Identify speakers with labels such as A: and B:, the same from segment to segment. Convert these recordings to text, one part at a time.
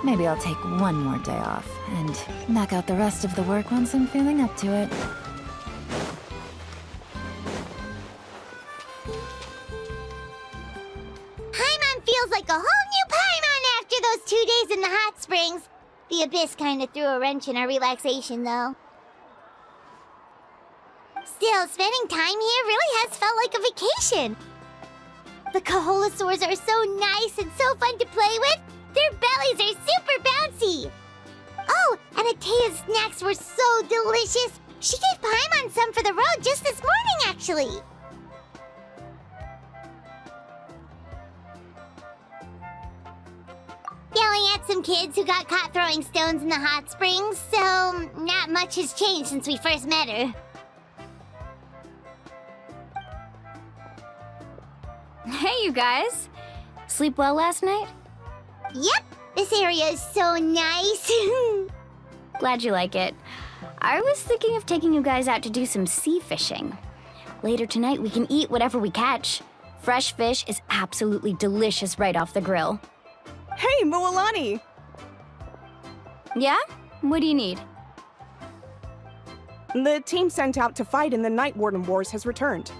A: Maybe I'll take one more day off, and knock out the rest of the work once I'm feeling up to it.
B: Paimon feels like a whole new Paimon after those 2 days in the hot springs. The Abyss kinda threw a wrench in our relaxation, though. Still, spending time here really has felt like a vacation. The Kaholosaurs are so nice and so fun to play with. Their bellies are super bouncy. Oh, and Atea's snacks were so delicious. She gave Paimon some for the road just this morning, actually. Yelling at some kids who got caught throwing stones in the hot springs, so not much has changed since we first met her.
C: Hey, you guys! Sleep well last night?
B: Yep, this area is so nice.
C: Glad you like it. I was thinking of taking you guys out to do some sea fishing. Later tonight, we can eat whatever we catch. Fresh fish is absolutely delicious right off the grill.
D: Hey, Moalani!
C: Yeah? What do you need?
D: The team sent out to fight in the Night Warden Wars has returned.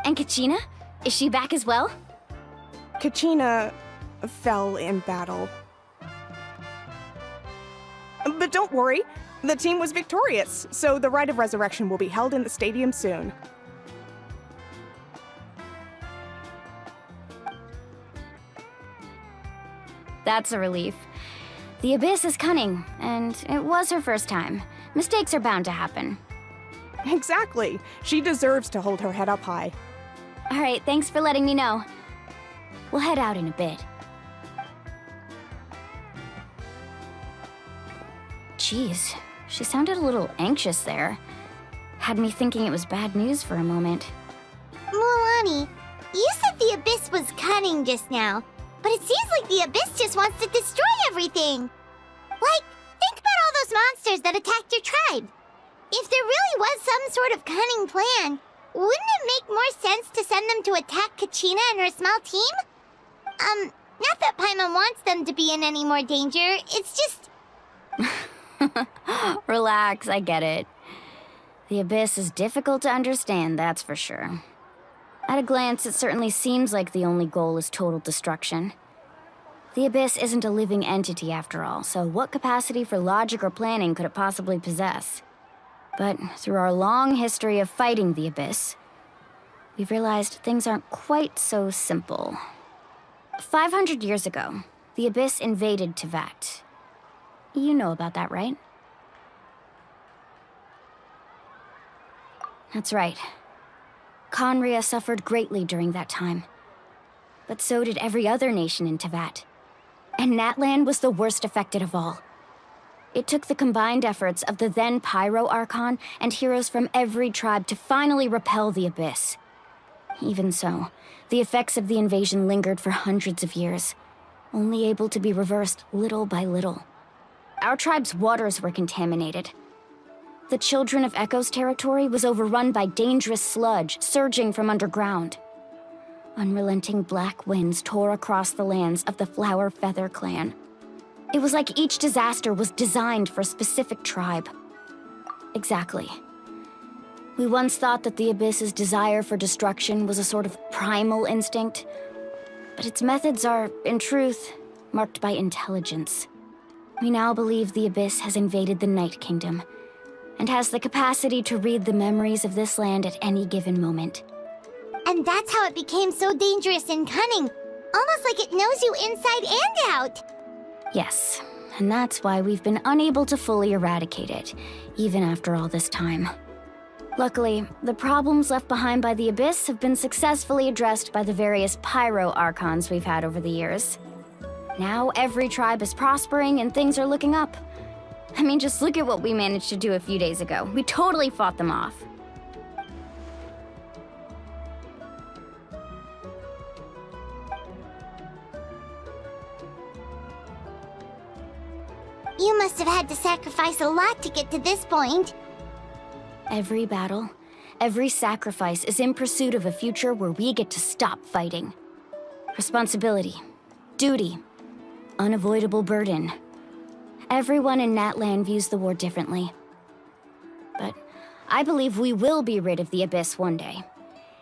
C: And Kachina? Is she back as well?
D: Kachina fell in battle. But don't worry, the team was victorious, so the Rite of Resurrection will be held in the stadium soon.
C: That's a relief. The Abyss is cunning, and it was her first time. Mistakes are bound to happen.
D: Exactly. She deserves to hold her head up high.
C: All right, thanks for letting me know. We'll head out in a bit. Jeez, she sounded a little anxious there. Had me thinking it was bad news for a moment.
B: Moalani, you said the Abyss was cunning just now, but it seems like the Abyss just wants to destroy everything. Like, think about all those monsters that attacked your tribe. If there really was some sort of cunning plan, wouldn't it make more sense to send them to attack Kachina and her small team? Not that Paimon wants them to be in any more danger, it's just...
C: Relax, I get it. The Abyss is difficult to understand, that's for sure. At a glance, it certainly seems like the only goal is total destruction. The Abyss isn't a living entity after all, so what capacity for logic or planning could it possibly possess? But through our long history of fighting the Abyss, we've realized things aren't quite so simple. 500 years ago, the Abyss invaded Teyvat. You know about that, right? That's right. Khaenri'ah suffered greatly during that time. But so did every other nation in Teyvat. And Natlan was the worst affected of all. It took the combined efforts of the then Pyro Archon and heroes from every tribe to finally repel the Abyss. Even so, the effects of the invasion lingered for hundreds of years, only able to be reversed little by little. Our tribe's waters were contaminated. The Children of Echo's territory was overrun by dangerous sludge surging from underground. Unrelenting black winds tore across the lands of the Flower Feather clan. It was like each disaster was designed for a specific tribe. Exactly. We once thought that the Abyss's desire for destruction was a sort of primal instinct, but its methods are, in truth, marked by intelligence. We now believe the Abyss has invaded the Night Kingdom, and has the capacity to read the memories of this land at any given moment.
B: And that's how it became so dangerous and cunning, almost like it knows you inside and out.
C: Yes, and that's why we've been unable to fully eradicate it, even after all this time. Luckily, the problems left behind by the Abyss have been successfully addressed by the various Pyro Archons we've had over the years. Now every tribe is prospering and things are looking up. I mean, just look at what we managed to do a few days ago. We totally fought them off.
B: You must have had to sacrifice a lot to get to this point.
C: Every battle, every sacrifice is in pursuit of a future where we get to stop fighting. Responsibility, duty, unavoidable burden. Everyone in Natlan views the war differently. But I believe we will be rid of the Abyss one day.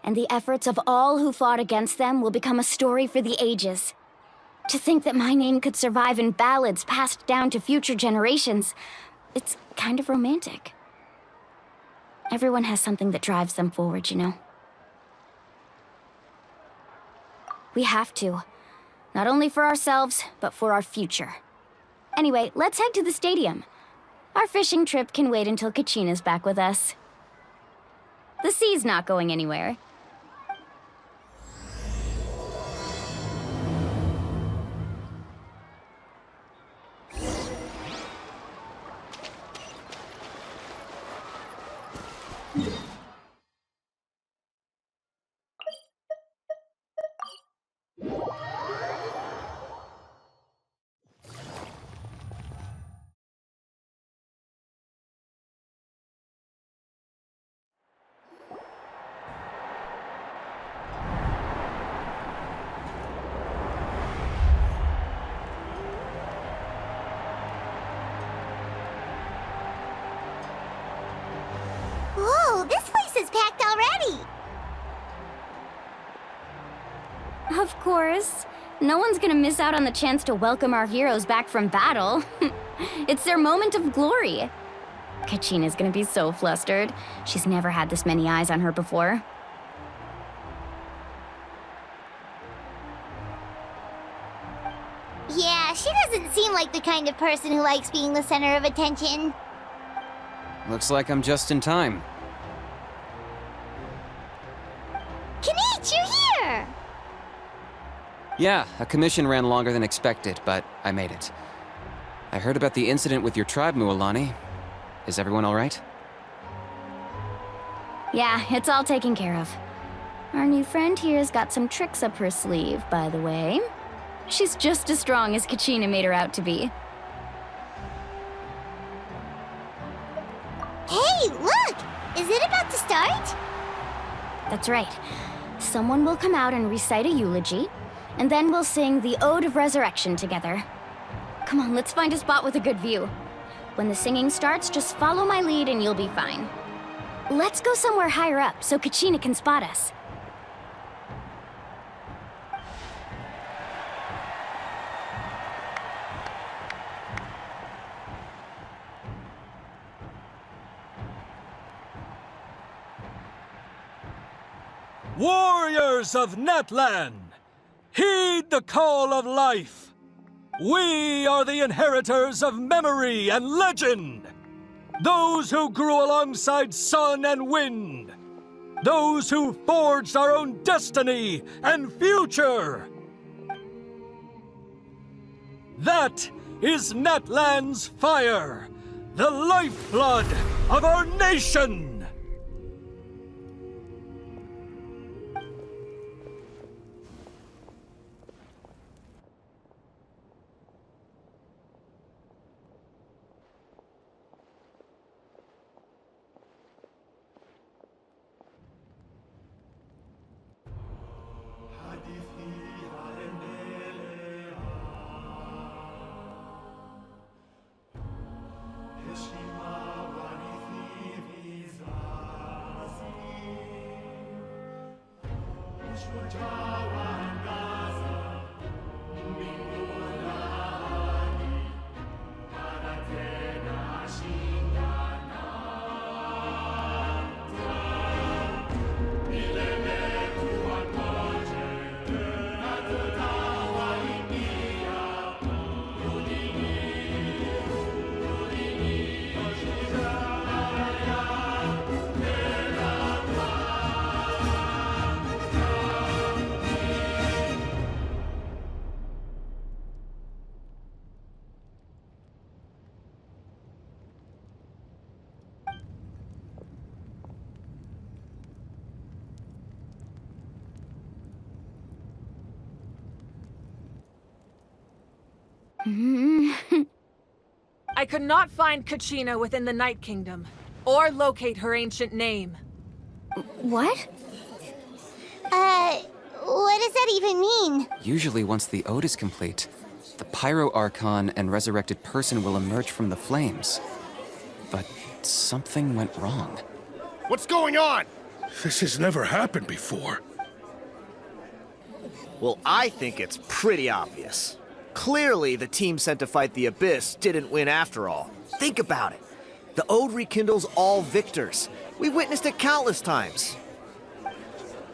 C: And the efforts of all who fought against them will become a story for the ages. To think that my name could survive in ballads passed down to future generations, it's kind of romantic. Everyone has something that drives them forward, you know? We have to. Not only for ourselves, but for our future. Anyway, let's head to the stadium. Our fishing trip can wait until Kachina's back with us. The sea's not going anywhere.
B: Whoa, this place is packed already!
C: Of course. No one's gonna miss out on the chance to welcome our heroes back from battle. It's their moment of glory. Kachina's gonna be so flustered. She's never had this many eyes on her before.
B: Yeah, she doesn't seem like the kind of person who likes being the center of attention.
E: Looks like I'm just in time.
B: Kanich, you're here!
E: Yeah, a commission ran longer than expected, but I made it. I heard about the incident with your tribe, Mualani. Is everyone all right?
C: Yeah, it's all taken care of. Our new friend here's got some tricks up her sleeve, by the way. She's just as strong as Kachina made her out to be.
B: Hey, look! Is it about to start?
C: That's right. Someone will come out and recite a eulogy, and then we'll sing the Ode of Resurrection together. Come on, let's find a spot with a good view. When the singing starts, just follow my lead and you'll be fine. Let's go somewhere higher up so Kachina can spot us.
F: Warriors of Natlan, heed the call of life. We are the inheritors of memory and legend. Those who grew alongside sun and wind. Those who forged our own destiny and future. That is Natlan's fire, the lifeblood of our nation.
G: I could not find Kachina within the Night Kingdom, or locate her ancient name.
C: What?
B: What does that even mean?
E: Usually once the ode is complete, The Pyro Archon and resurrected person will emerge from the flames. But something went wrong.
H: What's going on?
I: This has never happened before.
H: Well, I think it's pretty obvious. Clearly, the team sent to fight the Abyss didn't win after all. Think about it. The Ode rekindles all victors. We've witnessed it countless times.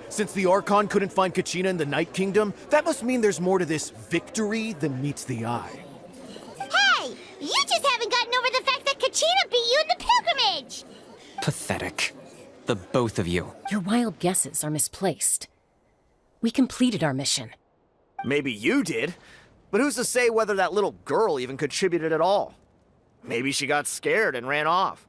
H: Since the Archon couldn't find Kachina in the Night Kingdom, that must mean there's more to this victory than meets the eye.
B: Hey! You just haven't gotten over the fact that Kachina beat you in the pilgrimage!
E: Pathetic. The both of you.
J: Your wild guesses are misplaced. We completed our mission.
H: Maybe you did, but who's to say whether that little girl even contributed at all? Maybe she got scared and ran off.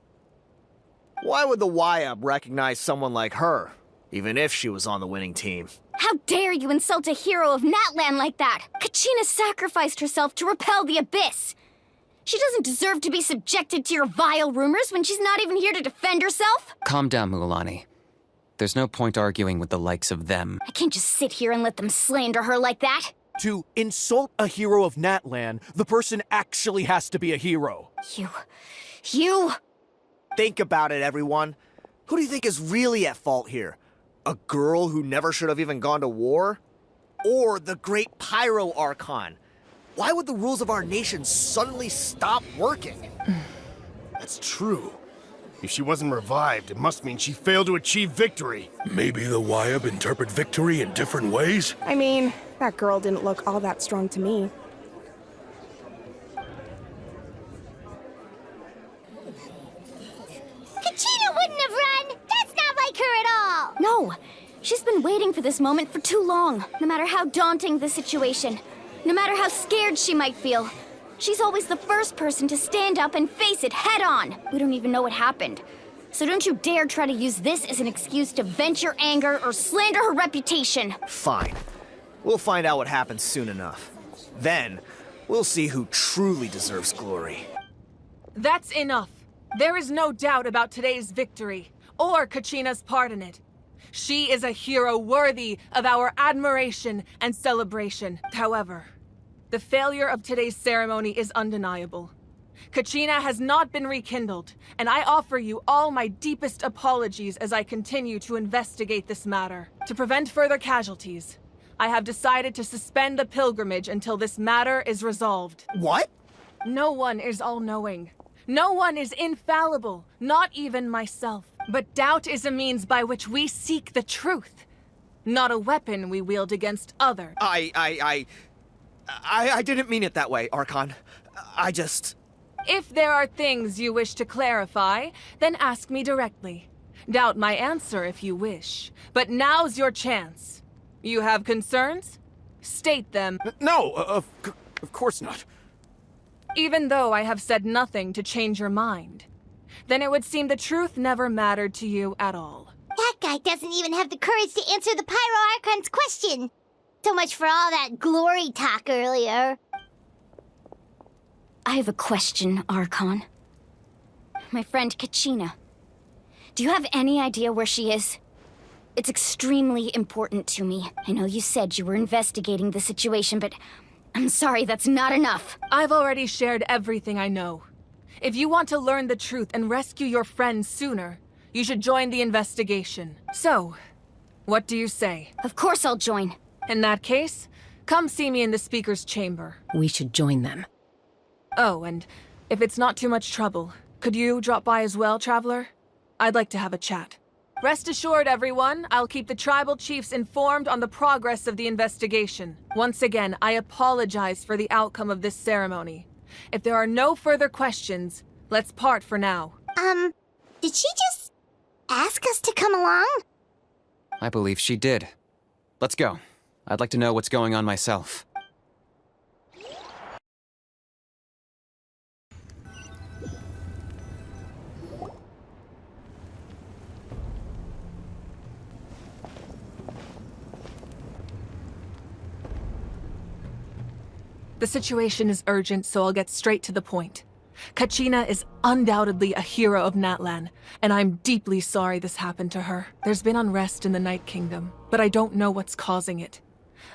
H: Why would the YUB recognize someone like her, even if she was on the winning team?
C: How dare you insult a hero of Natlan like that? Kachina sacrificed herself to repel the Abyss. She doesn't deserve to be subjected to your vile rumors when she's not even here to defend herself.
E: Calm down, Mualani. There's no point arguing with the likes of them.
C: I can't just sit here and let them slander her like that.
H: To insult a hero of Natlan, the person actually has to be a hero.
C: You...
H: Think about it, everyone. Who do you think is really at fault here? A girl who never should have even gone to war? Or the great Pyro Archon? Why would the rules of our nation suddenly stop working?
I: That's true. If she wasn't revived, it must mean she failed to achieve victory. Maybe the YUB interpret victory in different ways?
D: I mean, that girl didn't look all that strong to me.
B: Kachina wouldn't have run! That's not like her at all!
C: No, she's been waiting for this moment for too long. No matter how daunting the situation, no matter how scared she might feel, she's always the first person to stand up and face it head on. We don't even know what happened. So don't you dare try to use this as an excuse to vent your anger or slander her reputation.
H: Fine. We'll find out what happens soon enough. Then, we'll see who truly deserves glory.
G: That's enough. There is no doubt about today's victory, or Kachina's part in it. She is a hero worthy of our admiration and celebration. However, the failure of today's ceremony is undeniable. Kachina has not been rekindled, and I offer you all my deepest apologies as I continue to investigate this matter. To prevent further casualties, I have decided to suspend the pilgrimage until this matter is resolved.
H: What?
G: No one is all-knowing. No one is infallible, not even myself. But doubt is a means by which we seek the truth, not a weapon we wield against others.
H: I didn't mean it that way, Archon. I just...
G: If there are things you wish to clarify, then ask me directly. Doubt my answer if you wish. But now's your chance. You have concerns? State them.
H: No, of course not.
G: Even though I have said nothing to change your mind, then it would seem the truth never mattered to you at all.
B: That guy doesn't even have the courage to answer the Pyro Archon's question. So much for all that glory talk earlier.
C: I have a question, Archon. My friend Kachina. Do you have any idea where she is? It's extremely important to me. I know you said you were investigating the situation, but I'm sorry, that's not enough.
G: I've already shared everything I know. If you want to learn the truth and rescue your friend sooner, you should join the investigation. So, what do you say?
C: Of course I'll join.
G: In that case, come see me in the speaker's chamber.
J: We should join them.
G: Oh, and if it's not too much trouble, could you drop by as well, Traveler? I'd like to have a chat. Rest assured, everyone, I'll keep the tribal chiefs informed on the progress of the investigation. Once again, I apologize for the outcome of this ceremony. If there are no further questions, let's part for now.
B: Did she just ask us to come along?
E: I believe she did. Let's go. I'd like to know what's going on myself.
G: The situation is urgent, so I'll get straight to the point. Kachina is undoubtedly a hero of Natlan, and I'm deeply sorry this happened to her. There's been unrest in the Night Kingdom, but I don't know what's causing it.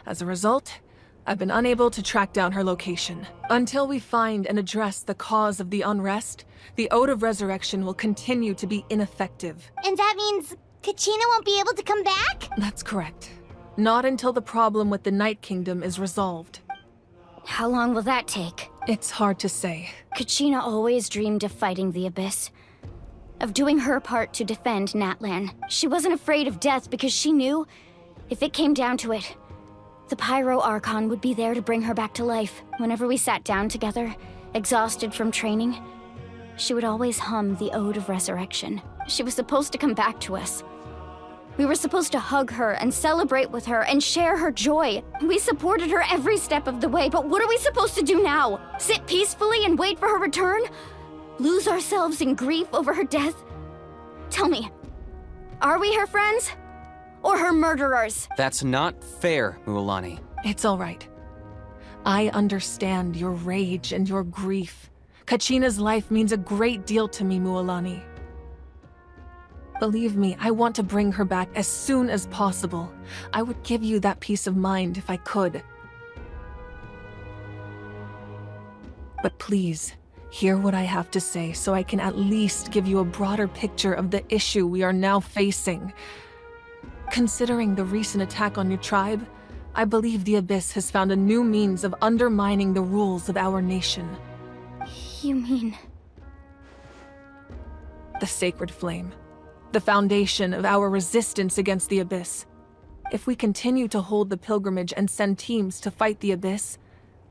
G: As a result, I've been unable to track down her location. Until we find and address the cause of the unrest, the Ode of Resurrection will continue to be ineffective.
B: And that means Kachina won't be able to come back?
G: That's correct. Not until the problem with the Night Kingdom is resolved.
C: How long will that take?
G: It's hard to say.
C: Kachina always dreamed of fighting the Abyss. Of doing her part to defend Natlan. She wasn't afraid of death because she knew, if it came down to it, the Pyro Archon would be there to bring her back to life. Whenever we sat down together, exhausted from training, she would always hum the Ode of Resurrection. She was supposed to come back to us. We were supposed to hug her and celebrate with her and share her joy. We supported her every step of the way, but what are we supposed to do now? Sit peacefully and wait for her return? Lose ourselves in grief over her death? Tell me, are we her friends? Or her murderers?
E: That's not fair, Mualani.
G: It's all right. I understand your rage and your grief. Kachina's life means a great deal to me, Mualani. Believe me, I want to bring her back as soon as possible. I would give you that peace of mind if I could. But please, hear what I have to say so I can at least give you a broader picture of the issue we are now facing. Considering the recent attack on your tribe, I believe the Abyss has found a new means of undermining the rules of our nation.
C: You mean...
G: The Sacred Flame. The foundation of our resistance against the Abyss. If we continue to hold the pilgrimage and send teams to fight the Abyss,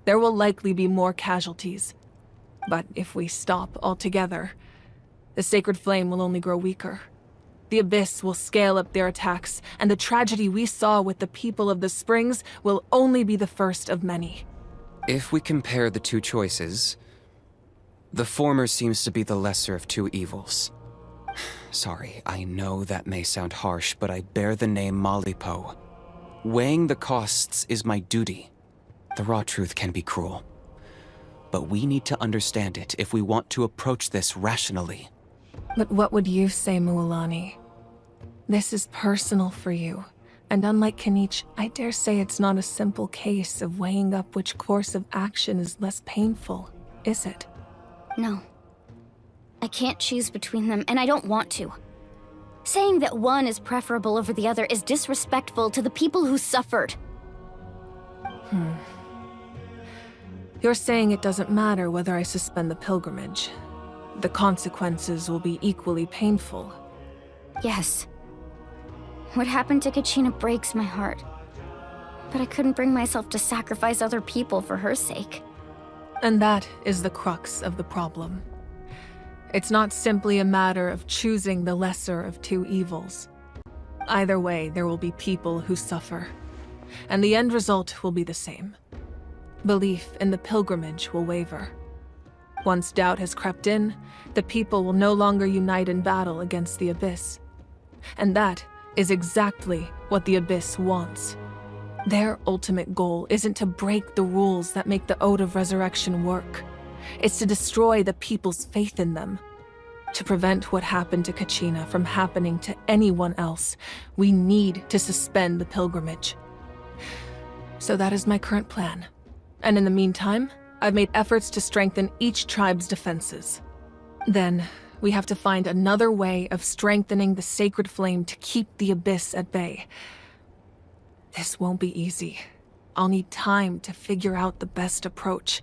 G: there will likely be more casualties. But if we stop altogether, the Sacred Flame will only grow weaker. The Abyss will scale up their attacks, and the tragedy we saw with the people of the Springs will only be the first of many.
E: If we compare the two choices, the former seems to be the lesser of two evils. Sorry, I know that may sound harsh, but I bear the name Malipo. Weighing the costs is my duty. The raw truth can be cruel. But we need to understand it if we want to approach this rationally.
G: But what would you say, Mualani? This is personal for you, and unlike Kanich, I dare say it's not a simple case of weighing up which course of action is less painful, is it?
C: No. I can't choose between them, and I don't want to. Saying that one is preferable over the other is disrespectful to the people who suffered.
G: You're saying it doesn't matter whether I suspend the pilgrimage. The consequences will be equally painful.
C: Yes. What happened to Kachina breaks my heart. But I couldn't bring myself to sacrifice other people for her sake.
G: And that is the crux of the problem. It's not simply a matter of choosing the lesser of two evils. Either way, there will be people who suffer. And the end result will be the same. Belief in the pilgrimage will waver. Once doubt has crept in, the people will no longer unite in battle against the Abyss. And that is exactly what the Abyss wants. Their ultimate goal isn't to break the rules that make the Ode of Resurrection work. It's to destroy the people's faith in them. To prevent what happened to Kachina from happening to anyone else, we need to suspend the pilgrimage. So that is my current plan. And in the meantime, I've made efforts to strengthen each tribe's defenses. Then, we have to find another way of strengthening the Sacred Flame to keep the Abyss at bay. This won't be easy. I'll need time to figure out the best approach.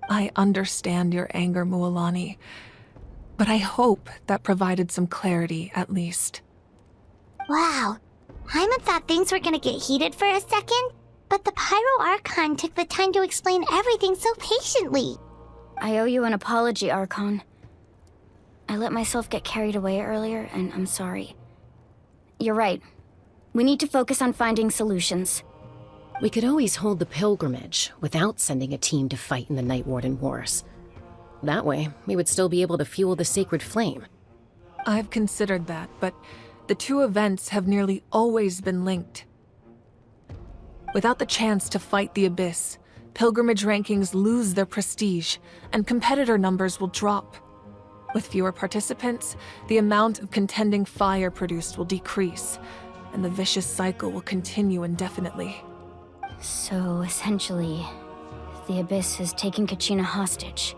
G: I understand your anger, Mualani, but I hope that provided some clarity at least.
B: Wow. Hyman thought things were gonna get heated for a second, but the Pyro Archon took the time to explain everything so patiently.
C: I owe you an apology, Archon. I let myself get carried away earlier, and I'm sorry. You're right. We need to focus on finding solutions.
J: We could always hold the pilgrimage without sending a team to fight in the Night Warden Wars. That way, we would still be able to fuel the Sacred Flame.
G: I've considered that, but the two events have nearly always been linked. Without the chance to fight the Abyss, pilgrimage rankings lose their prestige, and competitor numbers will drop. With fewer participants, the amount of contending fire produced will decrease, and the vicious cycle will continue indefinitely.
C: So, essentially, the Abyss has taken Kachina hostage.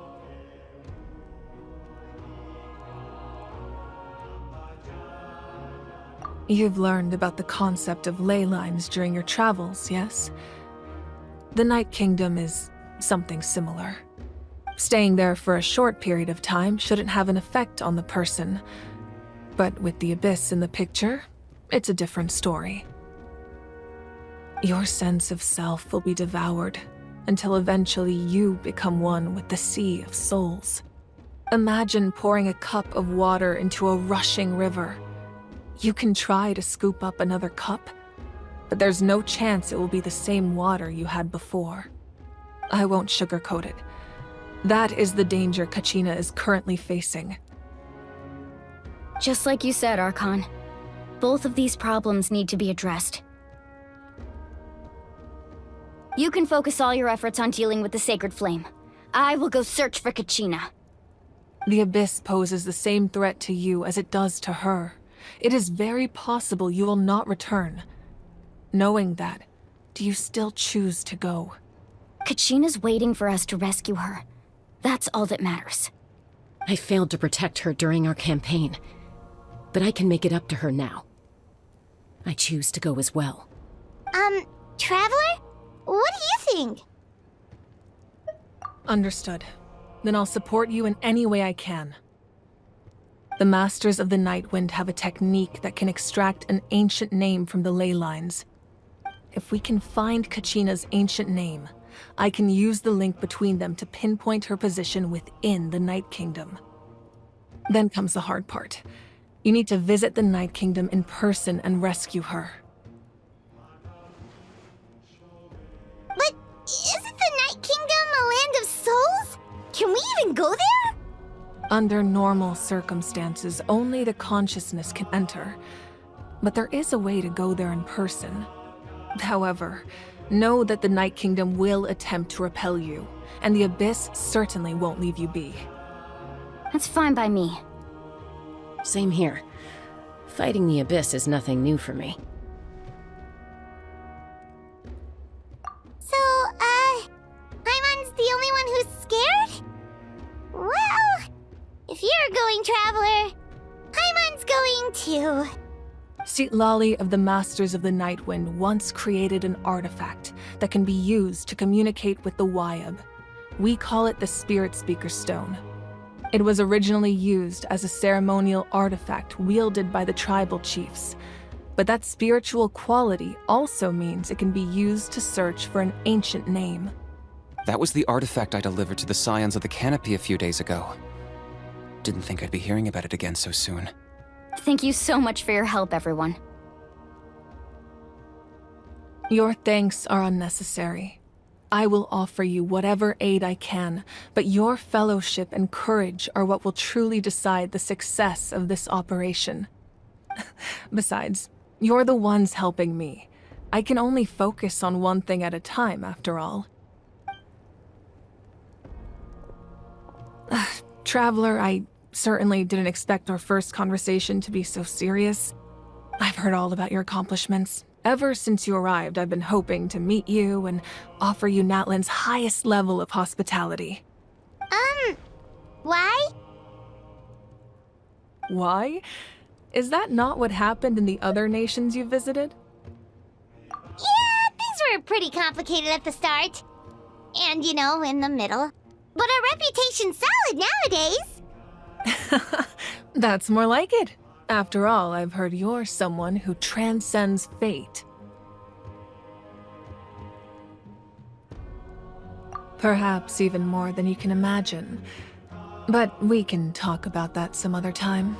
G: You've learned about the concept of ley lines during your travels, yes? The Night Kingdom is something similar. Staying there for a short period of time shouldn't have an effect on the person. But with the Abyss in the picture, it's a different story. Your sense of self will be devoured until eventually you become one with the Sea of Souls. Imagine pouring a cup of water into a rushing river. You can try to scoop up another cup, but there's no chance it will be the same water you had before. I won't sugarcoat it. That is the danger Kachina is currently facing.
C: Just like you said, Archon. Both of these problems need to be addressed. You can focus all your efforts on dealing with the Sacred Flame. I will go search for Kachina.
G: The Abyss poses the same threat to you as it does to her. It is very possible you will not return. Knowing that, do you still choose to go?
C: Kachina's waiting for us to rescue her. That's all that matters.
J: I failed to protect her during our campaign, but I can make it up to her now. I choose to go as well.
B: Traveler? What do you think?
G: Understood. Then I'll support you in any way I can. The Masters of the Nightwind have a technique that can extract an ancient name from the ley lines. If we can find Kachina's ancient name, I can use the link between them to pinpoint her position within the Night Kingdom. Then comes the hard part. You need to visit the Night Kingdom in person and rescue her.
B: But isn't the Night Kingdom a land of souls? Can we even go there?
G: Under normal circumstances, only the consciousness can enter. But there is a way to go there in person. However, know that the Night Kingdom will attempt to repel you, and the Abyss certainly won't leave you be.
C: That's fine by me.
J: Same here. Fighting the Abyss is nothing new for me.
B: So, Paimon's the only one who's scared? Well, if you're going, Traveler, Paimon's going too.
G: Citlali of the Masters of the Nightwind once created an artifact that can be used to communicate with the Wyab. We call it the Spirit Speaker Stone. It was originally used as a ceremonial artifact wielded by the tribal chiefs, but that spiritual quality also means it can be used to search for an ancient name.
E: That was the artifact I delivered to the Scions of the Canopy a few days ago. Didn't think I'd be hearing about it again so soon.
C: Thank you so much for your help, everyone.
G: Your thanks are unnecessary. I will offer you whatever aid I can, but your fellowship and courage are what will truly decide the success of this operation. Besides, you're the ones helping me. I can only focus on one thing at a time, after all. Traveler, I certainly didn't expect our first conversation to be so serious. I've heard all about your accomplishments. Ever since you arrived, I've been hoping to meet you and offer you Natlan's highest level of hospitality.
B: Why?
G: Why? Is that not what happened in the other nations you visited?
B: Yeah, things were pretty complicated at the start. And, in the middle. But our reputation's solid nowadays.
G: That's more like it. After all, I've heard you're someone who transcends fate. Perhaps even more than you can imagine. But we can talk about that some other time.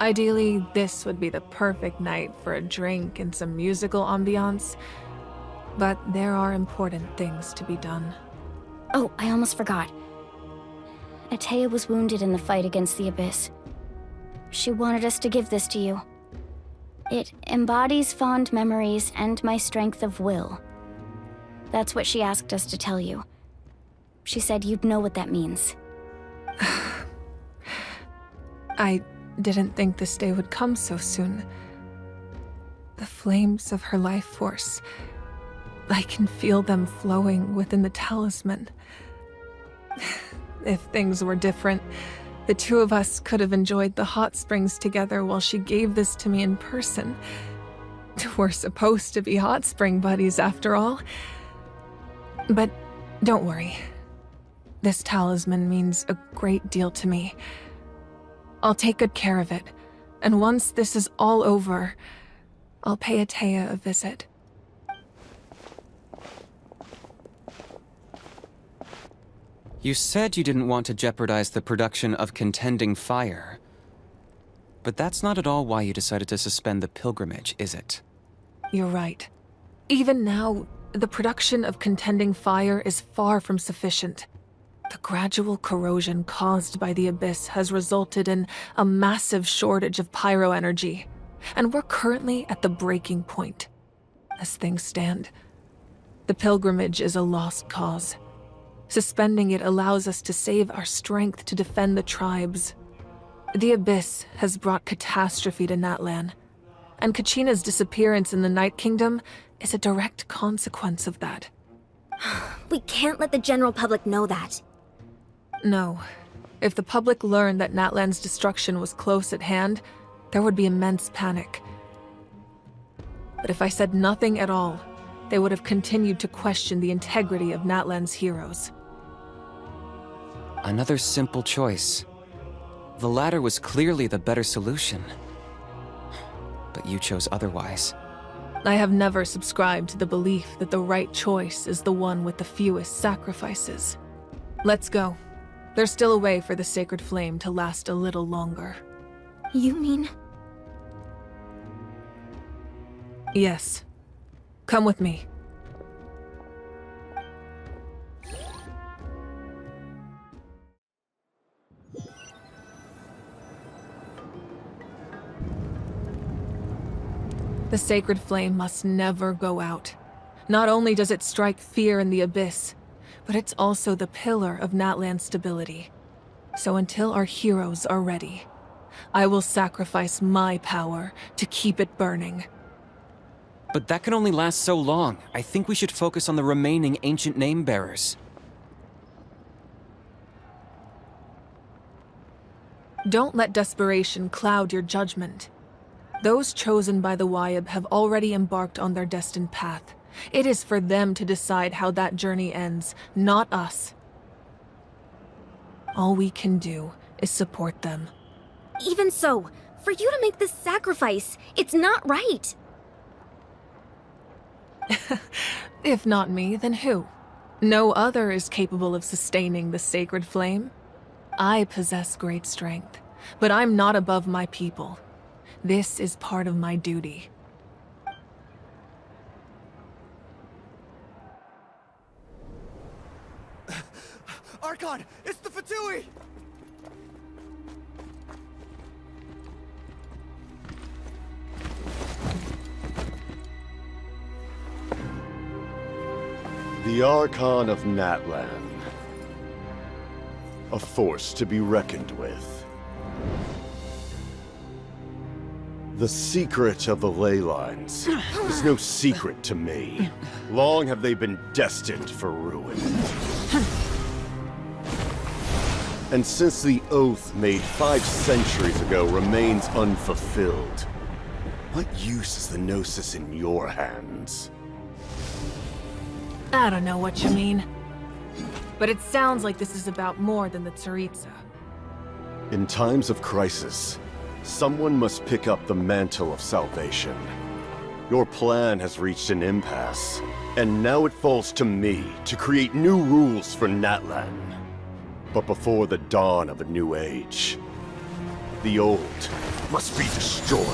G: Ideally, this would be the perfect night for a drink and some musical ambiance. But there are important things to be done.
C: Oh, I almost forgot. Atea was wounded in the fight against the Abyss. She wanted us to give this to you. It embodies fond memories and my strength of will. That's what she asked us to tell you. She said you'd know what that means.
G: I didn't think this day would come so soon. The flames of her life force. I can feel them flowing within the talisman. If things were different, the two of us could have enjoyed the hot springs together while she gave this to me in person. We're supposed to be hot spring buddies after all. But don't worry. This talisman means a great deal to me. I'll take good care of it, and once this is all over, I'll pay Atea a visit.
E: You said you didn't want to jeopardize the production of Contending Fire. But that's not at all why you decided to suspend the pilgrimage, is it?
G: You're right. Even now, the production of Contending Fire is far from sufficient. The gradual corrosion caused by the Abyss has resulted in a massive shortage of pyro energy, and we're currently at the breaking point. As things stand, the pilgrimage is a lost cause. Suspending it allows us to save our strength to defend the tribes. The Abyss has brought catastrophe to Natlan, and Kachina's disappearance in the Night Kingdom is a direct consequence of that.
B: We can't let the general public know that.
G: No. If the public learned that Natlan's destruction was close at hand, there would be immense panic. But if I said nothing at all, they would have continued to question the integrity of Natlan's heroes.
E: Another simple choice. The latter was clearly the better solution. But you chose otherwise.
G: I have never subscribed to the belief that the right choice is the one with the fewest sacrifices. Let's go. There's still a way for the sacred flame to last a little longer.
B: You mean?
G: Yes. Come with me. The sacred flame must never go out. Not only does it strike fear in the Abyss, but it's also the pillar of Natlan's stability. So until our heroes are ready, I will sacrifice my power to keep it burning.
E: But that can only last so long. I think we should focus on the remaining ancient name-bearers.
G: Don't let desperation cloud your judgment. Those chosen by the Wayab have already embarked on their destined path. It is for them to decide how that journey ends, not us. All we can do is support them.
B: Even so, for you to make this sacrifice, it's not right.
G: If not me, then who? No other is capable of sustaining the sacred flame. I possess great strength, but I'm not above my people. This is part of my duty.
H: Archon, it's the Fatui!
I: The Archon of Natlan. A force to be reckoned with. The secret of the ley lines is no secret to me. Long have they been destined for ruin. And since the oath made 5 centuries ago remains unfulfilled, what use is the Gnosis in your hands?
G: I don't know what you mean. But it sounds like this is about more than the Tsaritsa.
I: In times of crisis, someone must pick up the mantle of salvation. Your plan has reached an impasse, and now it falls to me to create new rules for Natlan. But before the dawn of a new age, the old must be destroyed.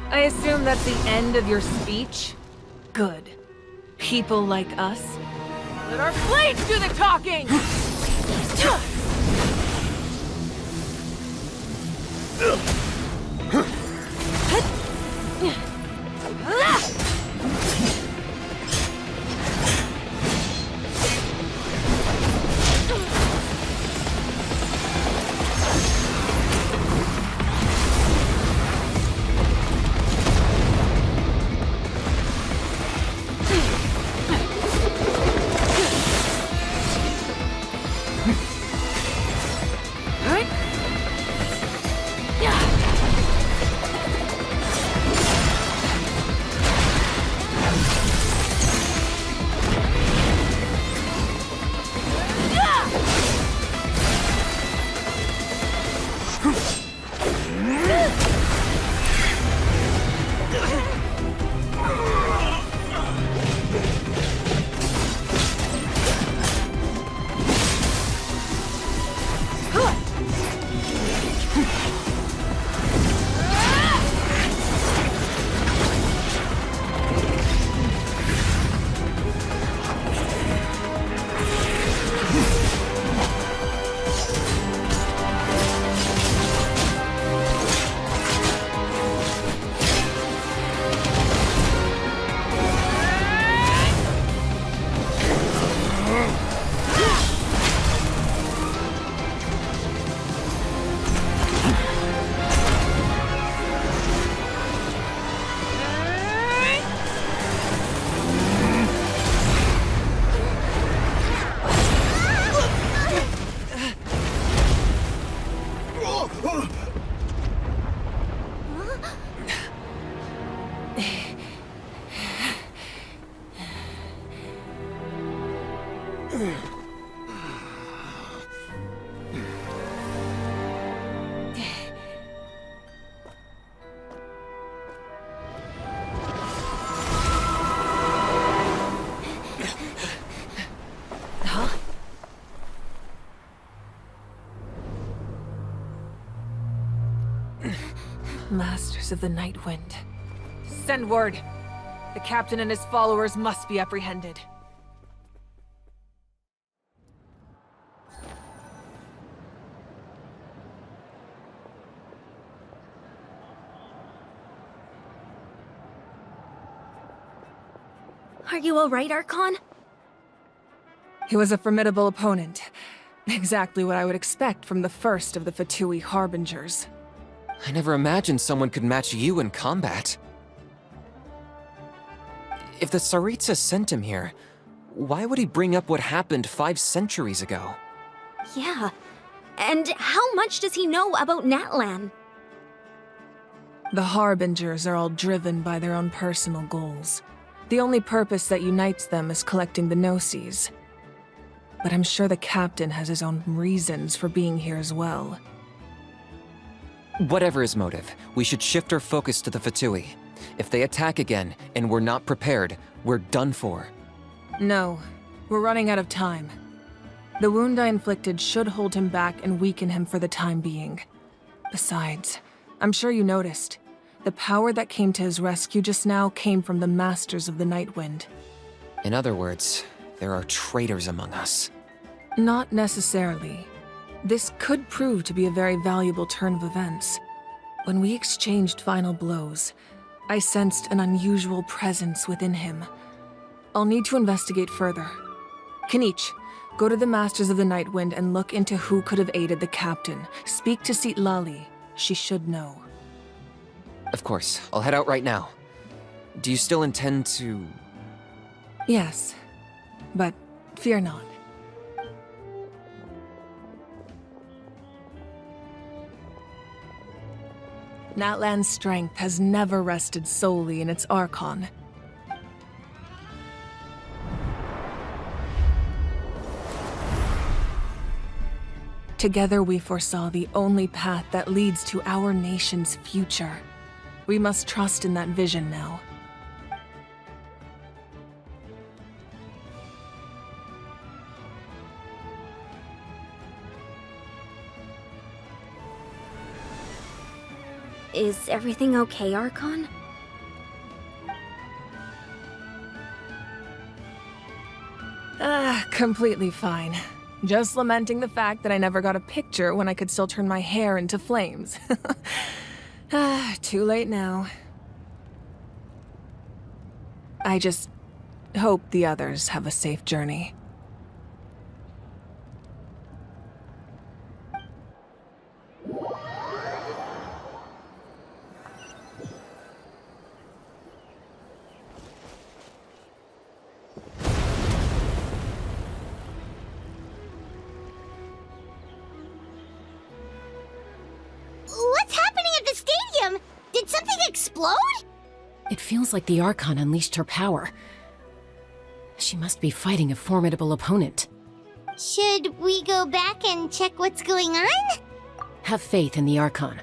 G: I assume that's the end of your speech? Good. People like us, let our blades do the talking! Masters of the Night Wind. Send word. The captain and his followers must be apprehended.
C: Are you alright, Archon?
G: He was a formidable opponent. Exactly what I would expect from the first of the Fatui Harbingers.
E: I never imagined someone could match you in combat. If the Tsaritsa sent him here, why would he bring up what happened 5 centuries ago?
C: Yeah. And how much does he know about Natlan?
G: The Harbingers are all driven by their own personal goals. The only purpose that unites them is collecting the Gnosis. But I'm sure the captain has his own reasons for being here as well.
E: Whatever his motive, we should shift our focus to the Fatui. If they attack again, and we're not prepared, we're done for.
G: No, we're running out of time. The wound I inflicted should hold him back and weaken him for the time being. Besides, I'm sure you noticed, the power that came to his rescue just now came from the Masters of the Night Wind.
E: In other words, there are traitors among us.
G: Not necessarily. This could prove to be a very valuable turn of events. When we exchanged final blows, I sensed an unusual presence within him. I'll need to investigate further. Kenichi, go to the Masters of the Night Wind and look into who could have aided the captain. Speak to Sitlali. She should know.
E: Of course, I'll head out right now. Do you still intend to...
G: Yes, but fear not. Natlan's strength has never rested solely in its Archon. Together we foresaw the only path that leads to our nation's future. We must trust in that vision now.
C: Is everything okay, Archon?
G: Completely fine. Just lamenting the fact that I never got a picture when I could still turn my hair into flames. Too late now. I just hope the others have a safe journey.
B: What's happening at the stadium? Did something explode?
J: It feels like the Archon unleashed her power. She must be fighting a formidable opponent.
B: Should we go back and check what's going on?
J: Have faith in the Archon.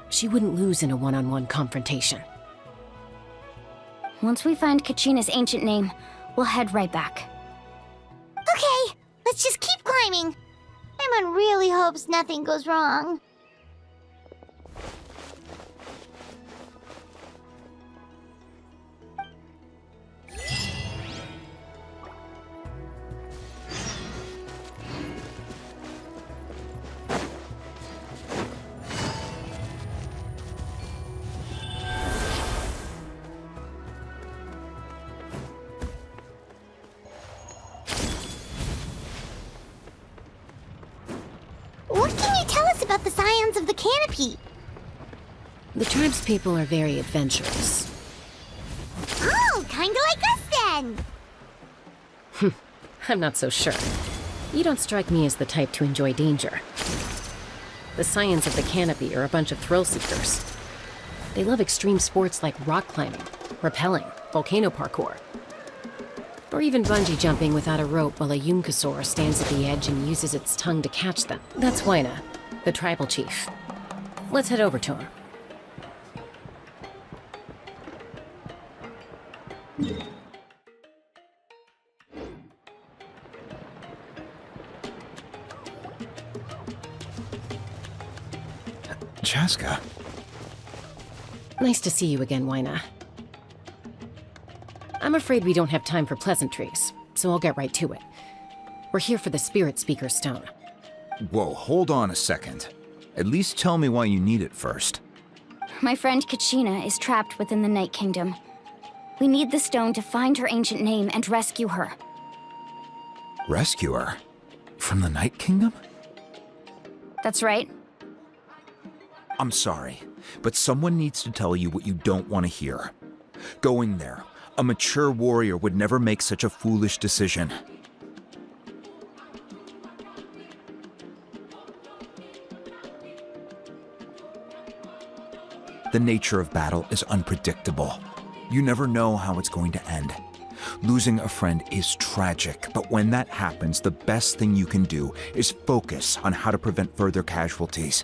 J: She wouldn't lose in a one-on-one confrontation.
C: Once we find Kachina's ancient name, we'll head right back.
B: Okay, let's just keep climbing. Everyone really hopes nothing goes wrong. What can you tell us about the scions of the canopy?
J: The tribe's people are very adventurous.
B: Oh, kinda like us then.
J: I'm not so sure. You don't strike me as the type to enjoy danger. The scions of the canopy are a bunch of thrill seekers. They love extreme sports like rock climbing, rappelling, volcano parkour, or even bungee jumping without a rope while a Yunkasaur stands at the edge and uses its tongue to catch them. That's Waina, the tribal chief. Let's head over to him.
K: Chaska.
J: Nice to see you again, Wyna. I'm afraid we don't have time for pleasantries, so I'll get right to it. We're here for the Spirit Speaker Stone.
K: Whoa, hold on a second. At least tell me why you need it first.
C: My friend Kachina is trapped within the Night Kingdom. We need the stone to find her ancient name and rescue her.
K: Rescue her? From the Night Kingdom?
C: That's right.
K: I'm sorry, but someone needs to tell you what you don't want to hear. Going there, a mature warrior would never make such a foolish decision. The nature of battle is unpredictable. You never know how it's going to end. Losing a friend is tragic, but when that happens, the best thing you can do is focus on how to prevent further casualties.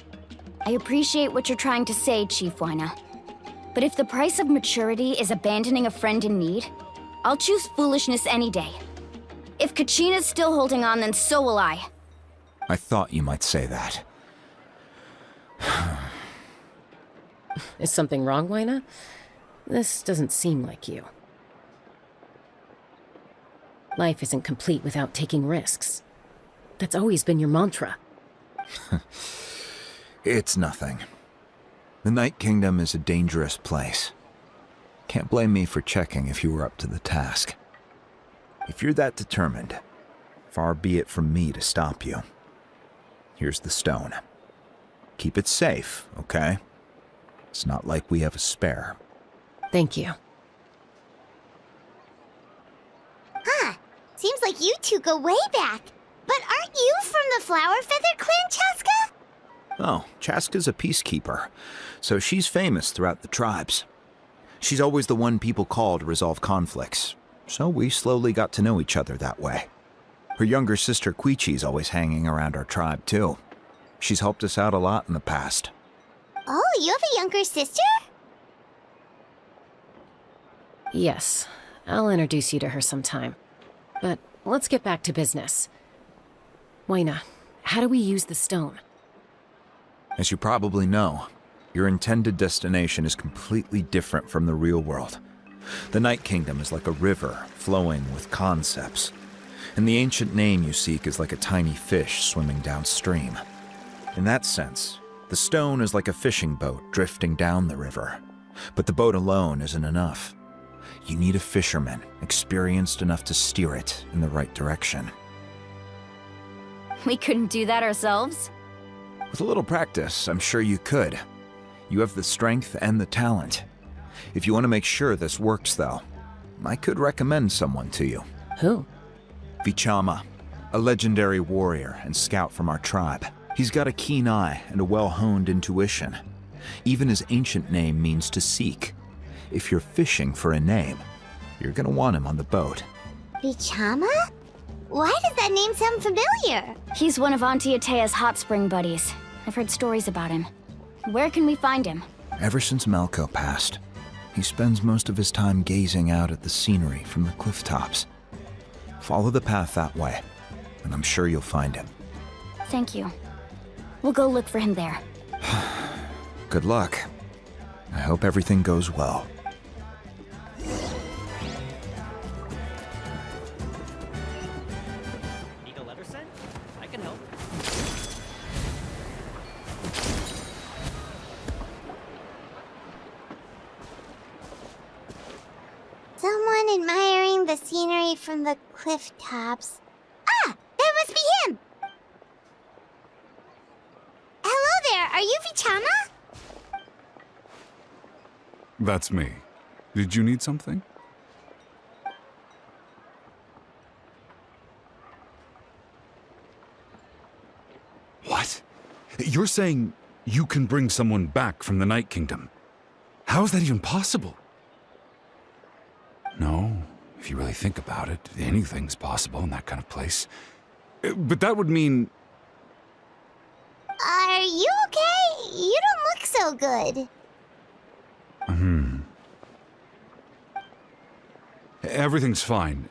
C: I appreciate what you're trying to say, Chief Wyna. But if the price of maturity is abandoning a friend in need, I'll choose foolishness any day. If Kachina's still holding on, then so will I.
K: I thought you might say that.
J: Is something wrong, Wyna? This doesn't seem like you. Life isn't complete without taking risks. That's always been your mantra.
K: It's nothing. The Night Kingdom is a dangerous place. Can't blame me for checking if you were up to the task. If you're that determined, far be it from me to stop you. Here's the stone. Keep it safe, okay? It's not like we have a spare.
J: Thank you.
B: Huh. Seems like you two go way back. But aren't you from the Flower Feather Clan, Chaska?
K: Oh, Chaska's a peacekeeper, so she's famous throughout the tribes. She's always the one people call to resolve conflicts, so we slowly got to know each other that way. Her younger sister Quichi's always hanging around our tribe, too. She's helped us out a lot in the past.
B: Oh, you have a younger sister?
J: Yes, I'll introduce you to her sometime. But let's get back to business. Wyna, how do we use the stone?
K: As you probably know, your intended destination is completely different from the real world. The Night Kingdom is like a river flowing with concepts, and the ancient name you seek is like a tiny fish swimming downstream. In that sense, the stone is like a fishing boat drifting down the river, but the boat alone isn't enough. You need a fisherman experienced enough to steer it in the right direction.
C: We couldn't do that ourselves?
K: With a little practice, I'm sure you could. You have the strength and the talent. If you want to make sure this works, though, I could recommend someone to you.
J: Who?
K: Vichama, a legendary warrior and scout from our tribe. He's got a keen eye and a well-honed intuition. Even his ancient name means to seek. If you're fishing for a name, you're gonna want him on the boat.
B: Vichama? Why does that name sound familiar?
C: He's one of Auntie Atea's hot spring buddies. I've heard stories about him. Where can we find him?
K: Ever since Malko passed, he spends most of his time gazing out at the scenery from the cliff tops. Follow the path that way, and I'm sure you'll find him.
C: Thank you. We'll go look for him there.
K: Good luck. I hope everything goes well.
L: Need a letter sent? I can help.
B: Someone admiring the scenery from the cliff tops. Ah! That must be him! Hello there, are you Vichama?
M: That's me. Did you need something? What? You're saying you can bring someone back from the Night Kingdom? How is that even possible? No, if you really think about it, anything's possible in that kind of place. But that would mean...
B: Are you okay? You don't look so good.
M: Everything's fine.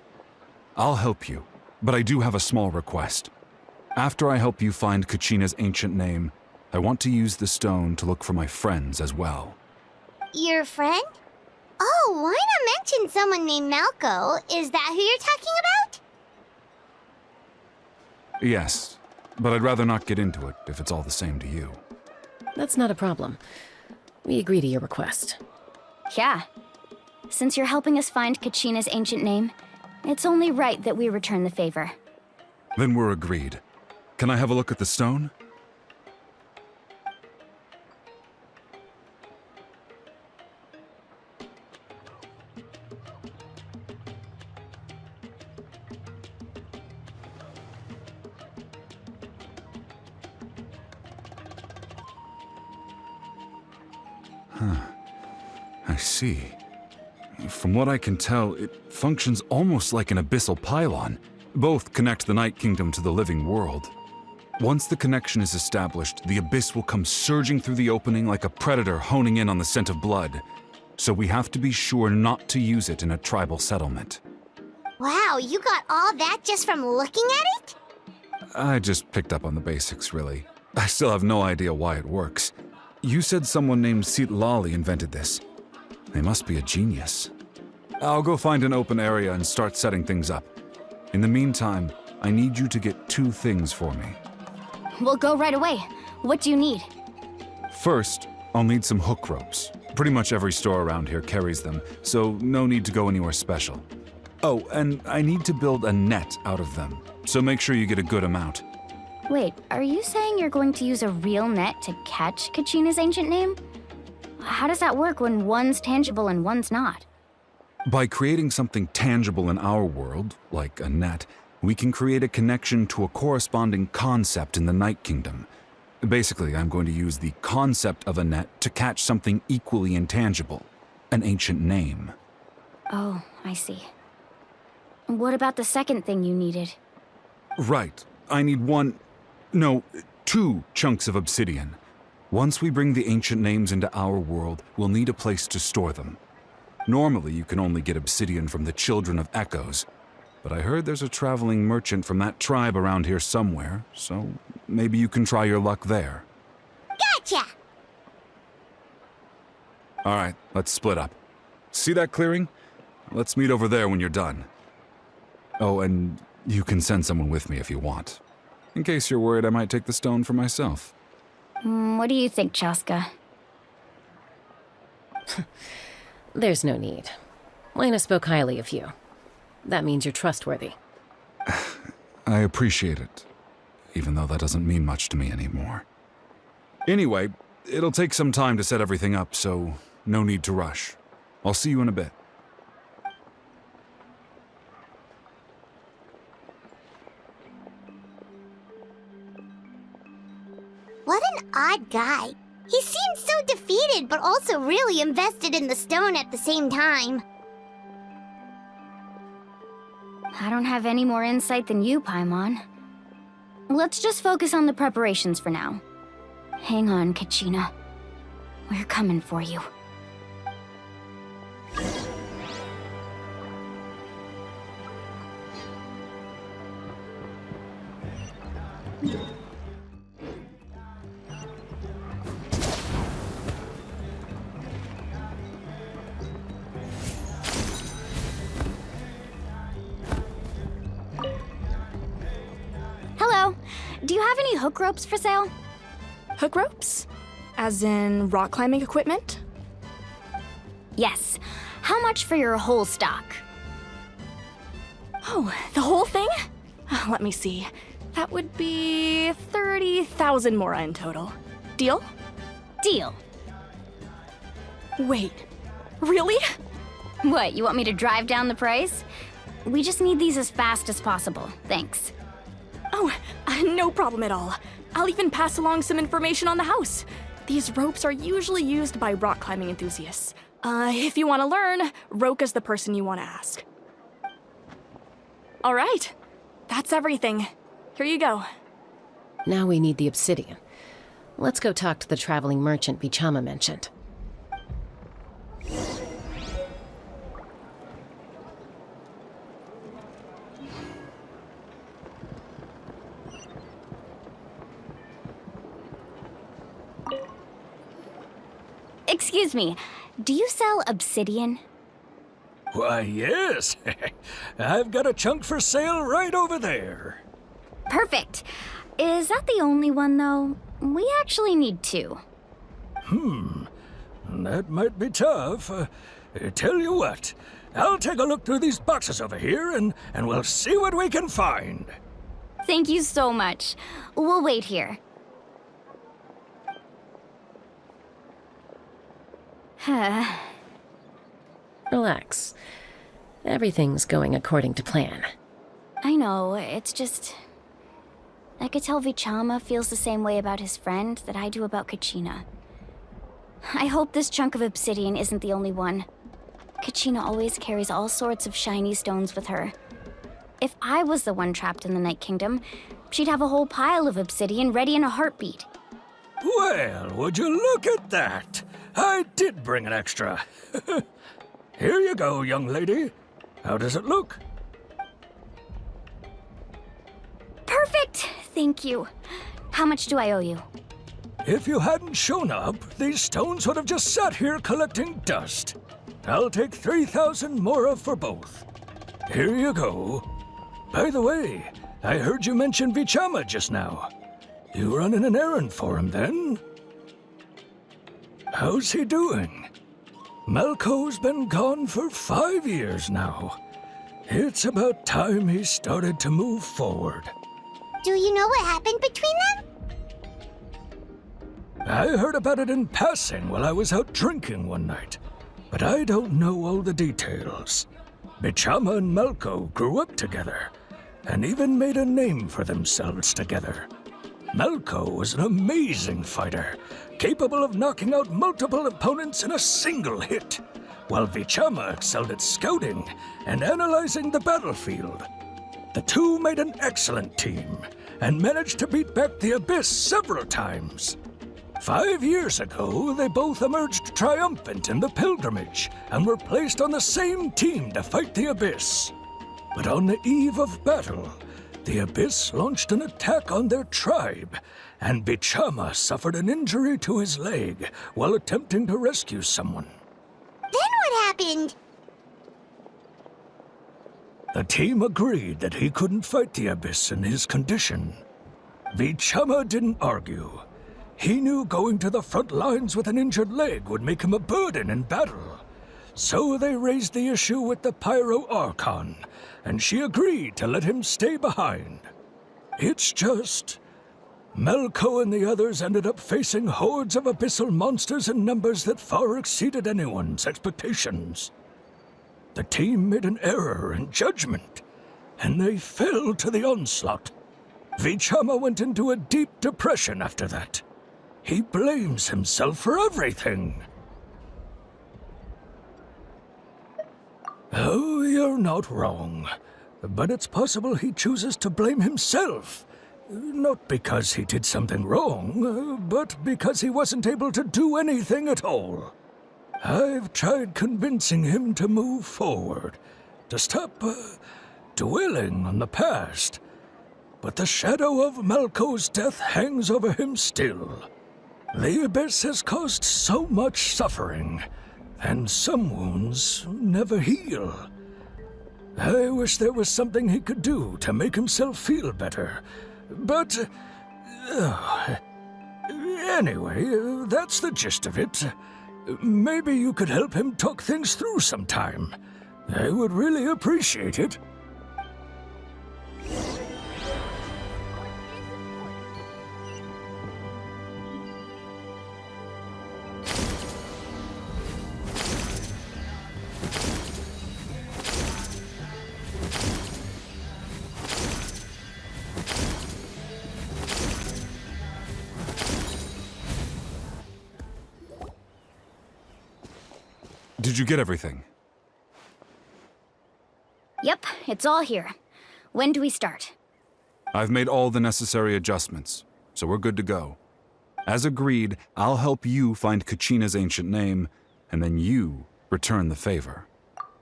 M: I'll help you, but I do have a small request. After I help you find Kachina's ancient name, I want to use the stone to look for my friends as well.
B: Your friend? Oh, why not mention someone named Malco? Is that who you're talking about?
M: Yes, but I'd rather not get into it if it's all the same to you.
J: That's not a problem. We agree to your request.
C: Yeah. Since you're helping us find Kachina's ancient name, it's only right that we return the favor.
M: Then we're agreed. Can I have a look at the stone? I see. From what I can tell, it functions almost like an abyssal pylon. Both connect the Night Kingdom to the living world. Once the connection is established, the abyss will come surging through the opening like a predator honing in on the scent of blood. So we have to be sure not to use it in a tribal settlement.
B: Wow, you got all that just from looking at it?
M: I just picked up on the basics, really. I still have no idea why it works. You said someone named Lali invented this. They must be a genius. I'll go find an open area and start setting things up. In the meantime, I need you to get 2 things for me.
C: We'll go right away. What do you need?
M: First, I'll need some hook ropes. Pretty much every store around here carries them, so no need to go anywhere special. Oh, and I need to build a net out of them, so make sure you get a good amount.
C: Wait, are you saying you're going to use a real net to catch Kachina's ancient name? How does that work when one's tangible and one's not?
M: By creating something tangible in our world, like a net, we can create a connection to a corresponding concept in the Night Kingdom. Basically, I'm going to use the concept of a net to catch something equally intangible, an ancient name.
C: Oh, I see. What about the second thing you needed?
M: Right. I need 2 chunks of obsidian. Once we bring the ancient names into our world, we'll need a place to store them. Normally, you can only get obsidian from the Children of Echoes, but I heard there's a traveling merchant from that tribe around here somewhere, so maybe you can try your luck there.
B: Gotcha!
M: Alright, let's split up. See that clearing? Let's meet over there when you're done. Oh, and you can send someone with me if you want. In case you're worried I might take the stone for myself.
C: What do you think, Chaska?
J: There's no need. Lena spoke highly of you. That means you're trustworthy.
M: I appreciate it, even though that doesn't mean much to me anymore. Anyway, it'll take some time to set everything up, so no need to rush. I'll see you in a bit.
B: What an odd guy. He seems so defeated, but also really invested in the stone at the same time.
C: I don't have any more insight than you, Paimon. Let's just focus on the preparations for now. Hang on, Kachina. We're coming for you. Hello. Do you have any hook ropes for sale?
D: Hook ropes? As in rock climbing equipment?
C: Yes. How much for your whole stock?
D: Oh, the whole thing? Let me see. That would be 30,000 mora in total. Deal?
C: Deal.
D: Wait, really?
C: What, you want me to drive down the price? We just need these as fast as possible. Thanks.
D: Oh, no problem at all. I'll even pass along some information on the house. These ropes are usually used by rock climbing enthusiasts. If you want to learn, Roka's the person you want to ask. All right, that's everything. Here you go.
J: Now we need the obsidian. Let's go talk to the traveling merchant Bichama mentioned.
C: Excuse me. do you sell obsidian?
F: Why, yes. I've got a chunk for sale right over there.
C: Perfect. Is that the only one, though? We actually need two.
F: That might be tough. Tell you what, I'll take a look through these boxes over here and we'll see what we can find.
C: Thank you so much. We'll wait here.
J: Relax. Everything's going according to plan.
C: I know, it's just... I could tell Vichama feels the same way about his friend that I do about Kachina. I hope this chunk of obsidian isn't the only one. Kachina always carries all sorts of shiny stones with her. If I was the one trapped in the Night Kingdom, she'd have a whole pile of obsidian ready in a heartbeat.
F: Well, would you look at that? I did bring an extra. Here you go, young lady. How does it look?
C: Perfect! Thank you. How much do I owe you?
F: If you hadn't shown up, these stones would have just sat here collecting dust. I'll take 3,000 mora for both. Here you go. By the way, I heard you mention Vichama just now. You running an errand for him, then? How's he doing? Malco's been gone for 5 years now. It's about time he started to move forward.
B: Do you know what happened between them?
F: I heard about it in passing while I was out drinking one night, but I don't know all the details. Vichama and Malco grew up together, and even made a name for themselves together. Malco was an amazing fighter, capable of knocking out multiple opponents in a single hit, while Vichama excelled at scouting and analyzing the battlefield. The two made an excellent team, and managed to beat back the Abyss several times. 5 years ago, they both emerged triumphant in the pilgrimage, and were placed on the same team to fight the Abyss. But on the eve of battle, the Abyss launched an attack on their tribe, and Vichama suffered an injury to his leg while attempting to rescue someone.
B: Then what happened?
F: The team agreed that he couldn't fight the Abyss in his condition. Vichama didn't argue. He knew going to the front lines with an injured leg would make him a burden in battle. So they raised the issue with the Pyro Archon, and she agreed to let him stay behind. It's just... Malco and the others ended up facing hordes of abyssal monsters in numbers that far exceeded anyone's expectations. The team made an error in judgment, and they fell to the onslaught. Vichama went into a deep depression after that. He blames himself for everything. Oh, you're not wrong. But it's possible he chooses to blame himself. Not because he did something wrong, but because he wasn't able to do anything at all. I've tried convincing him to move forward, to stop dwelling on the past. But the shadow of Malco's death hangs over him still. The Abyss has caused so much suffering, and some wounds never heal. I wish there was something he could do to make himself feel better, but... anyway, that's the gist of it. Maybe you could help him talk things through sometime. I would really appreciate it.
M: Did you get everything?
C: Yep, it's all here. When do we start?
M: I've made all the necessary adjustments, so we're good to go. As agreed, I'll help you find Kachina's ancient name, and then you return the favor.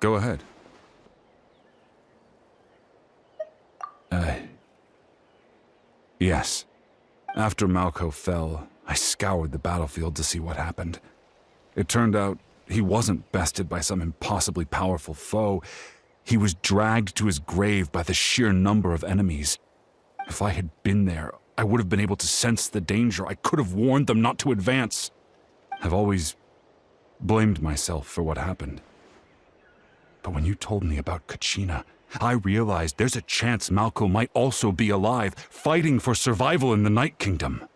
M: Go ahead. Yes. After Malco fell, I scoured the battlefield to see what happened. It turned out he wasn't bested by some impossibly powerful foe. He was dragged to his grave by the sheer number of enemies. If I had been there, I would have been able to sense the danger. I could have warned them not to advance. I've always blamed myself for what happened. But when you told me about Kachina, I realized there's a chance Malko might also be alive, fighting for survival in the Night Kingdom.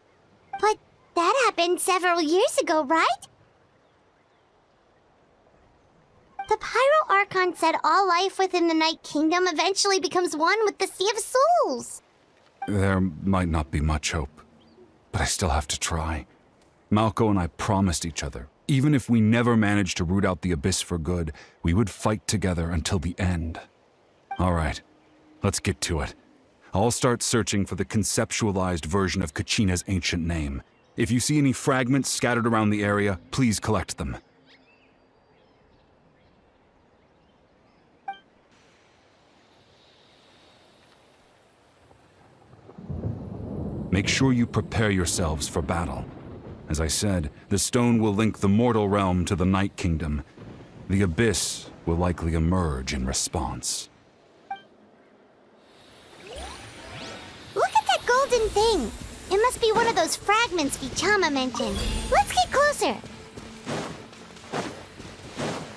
B: But that happened several years ago, right? The Pyro Archon said all life within the Night Kingdom eventually becomes one with the Sea of Souls.
M: There might not be much hope, but I still have to try. Malko and I promised each other, even if we never managed to root out the Abyss for good, we would fight together until the end. All right, let's get to it. I'll start searching for the conceptualized version of Kachina's ancient name. If you see any fragments scattered around the area, please collect them. Make sure you prepare yourselves for battle. As I said, the stone will link the mortal realm to the Night Kingdom. The Abyss will likely emerge in response.
B: Look at that golden thing. It must be one of those fragments Vichama mentioned. Let's get closer.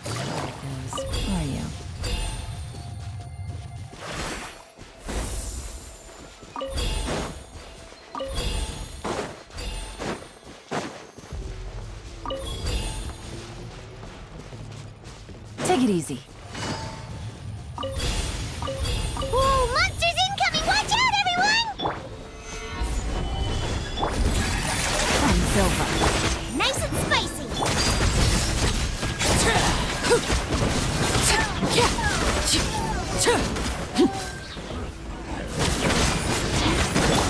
A: Who are you? Take it easy.
B: Whoa, monsters incoming! Watch out, everyone!
A: Friend's over.
B: Nice and spicy.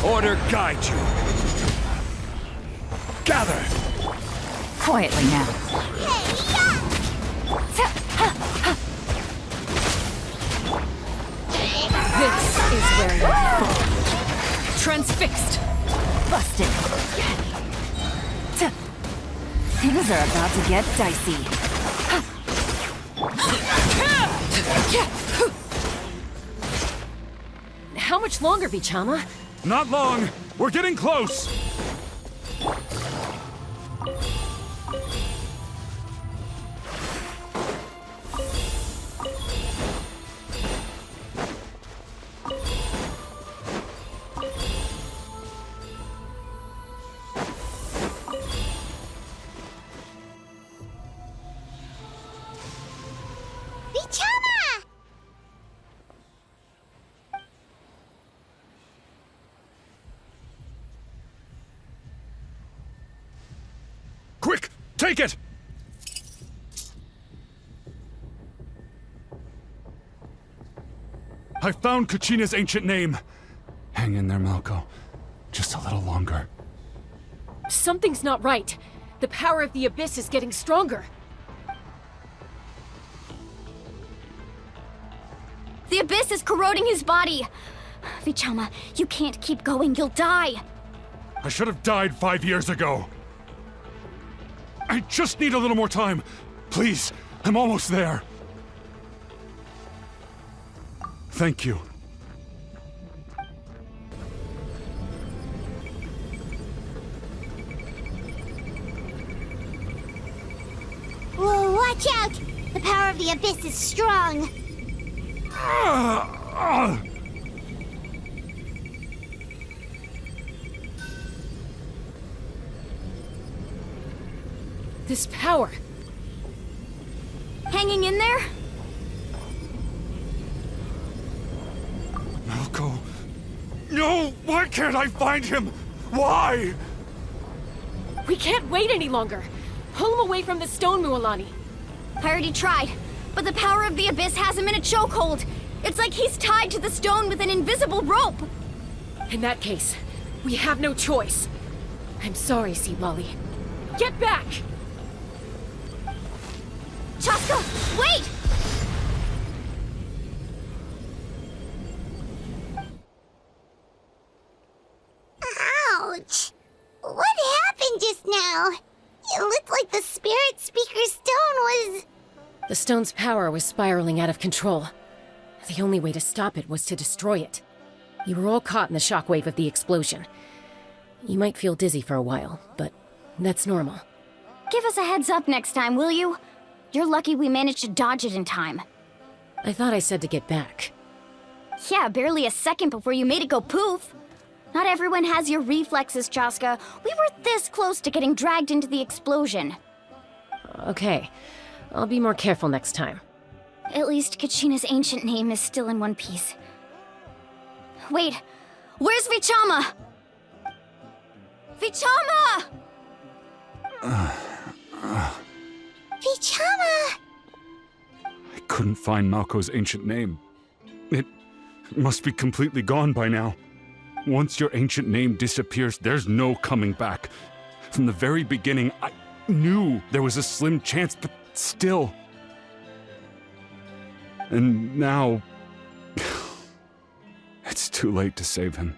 F: Order guide you. Gather.
A: Quietly now.
B: Hey, yeah!
J: This is where you fall. Transfixed.
A: Busted. Things are about to get dicey.
J: How much longer, Vichama?
M: Not long. We're getting close.
B: Vichama!
M: Quick, take it! I found Kachina's ancient name. Hang in there, Malko. Just a little longer.
J: Something's not right. The power of the Abyss is getting stronger.
C: The Abyss is corroding his body. Vichama, you can't keep going. You'll die.
M: I should have died 5 years ago. I just need a little more time. Please, I'm almost there. Thank you.
B: Whoa, watch out! The power of the Abyss is strong.
J: This power.
C: Hanging in there?
M: Malko. No! Why can't I find him? Why?
J: We can't wait any longer. Pull him away from the stone, Mualani.
C: I already tried, but the power of the Abyss has him in a chokehold. It's like he's tied to the stone with an invisible rope.
J: In that case, we have no choice. I'm sorry, Sea Lolly. Get back!
C: Chaska, wait!
B: Ouch! What happened just now? It looked like the Spirit Speaker Stone was...
J: The stone's power was spiraling out of control. The only way to stop it was to destroy it. You were all caught in the shockwave of the explosion. You might feel dizzy for a while, but that's normal.
C: Give us a heads up next time, will you? You're lucky we managed to dodge it in time.
J: I thought I said to get back.
C: Yeah, barely a second before you made it go poof. Not everyone has your reflexes, Chaska. We were this close to getting dragged into the explosion.
J: Okay, I'll be more careful next time.
C: At least Kachina's ancient name is still in one piece. Wait, where's Vichama? Vichama!
B: Vichama!
M: I couldn't find Malco's ancient name. It must be completely gone by now. Once your ancient name disappears, there's no coming back. From the very beginning, I knew there was a slim chance, but still. And now... it's too late to save him.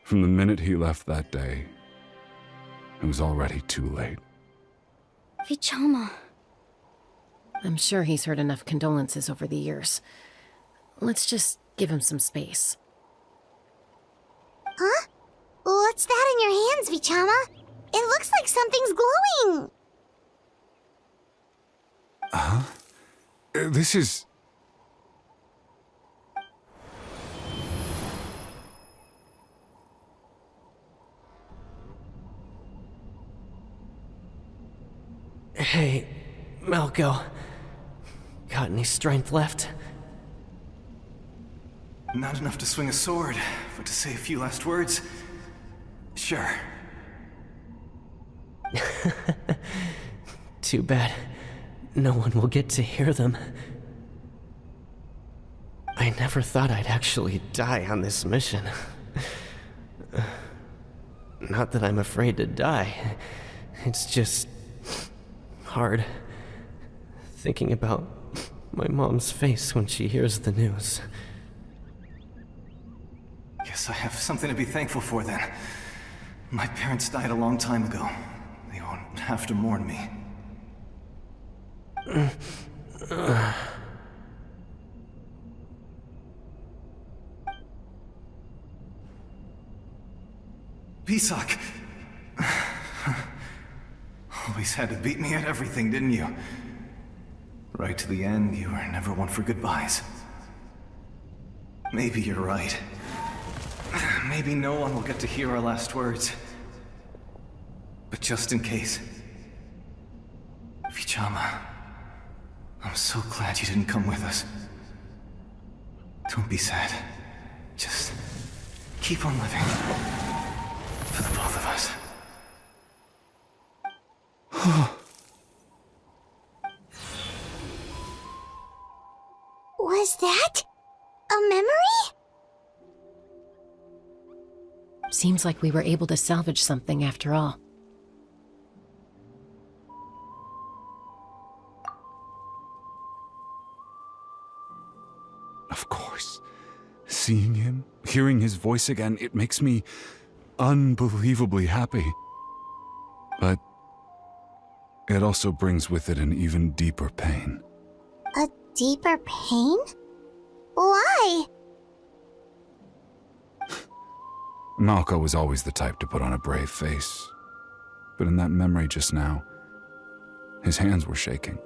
M: From the minute he left that day, it was already too late.
C: Vichama.
J: I'm sure he's heard enough condolences over the years. Let's just give him some space.
B: Huh? What's that in your hands, Vichama? It looks like something's glowing!
M: Huh? This is...
L: Hey, Malco. Got any strength left?
N: Not enough to swing a sword, but to say a few last words? Sure.
L: Too bad. No one will get to hear them. I never thought I'd actually die on this mission. Not that I'm afraid to die. It's just... hard. Thinking about my mom's face when she hears the news.
N: Guess I have something to be thankful for then. My parents died a long time ago. They won't have to mourn me. Pisak! Always had to beat me at everything, didn't you? Right to the end, you were never one for goodbyes. Maybe you're right. Maybe no one will get to hear our last words. But just in case... Vichama, I'm so glad you didn't come with us. Don't be sad. Just keep on living. For the both of us.
B: Was that a memory?
J: Seems like we were able to salvage something after all.
M: Of course. Seeing him, hearing his voice again, it makes me unbelievably happy. But it also brings with it an even deeper pain.
B: A deeper pain? Why?
M: Malco was always the type to put on a brave face. But in that memory just now, his hands were shaking,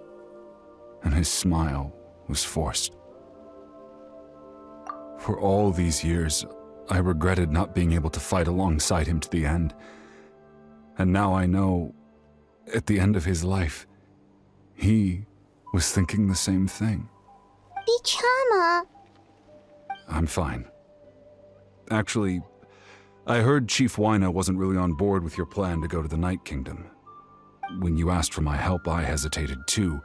M: and his smile was forced. For all these years, I regretted not being able to fight alongside him to the end. And now I know, at the end of his life, he was thinking the same thing.
B: Vichama.
M: I'm fine. Actually, I heard Chief Wyna wasn't really on board with your plan to go to the Night Kingdom. When you asked for my help, I hesitated too.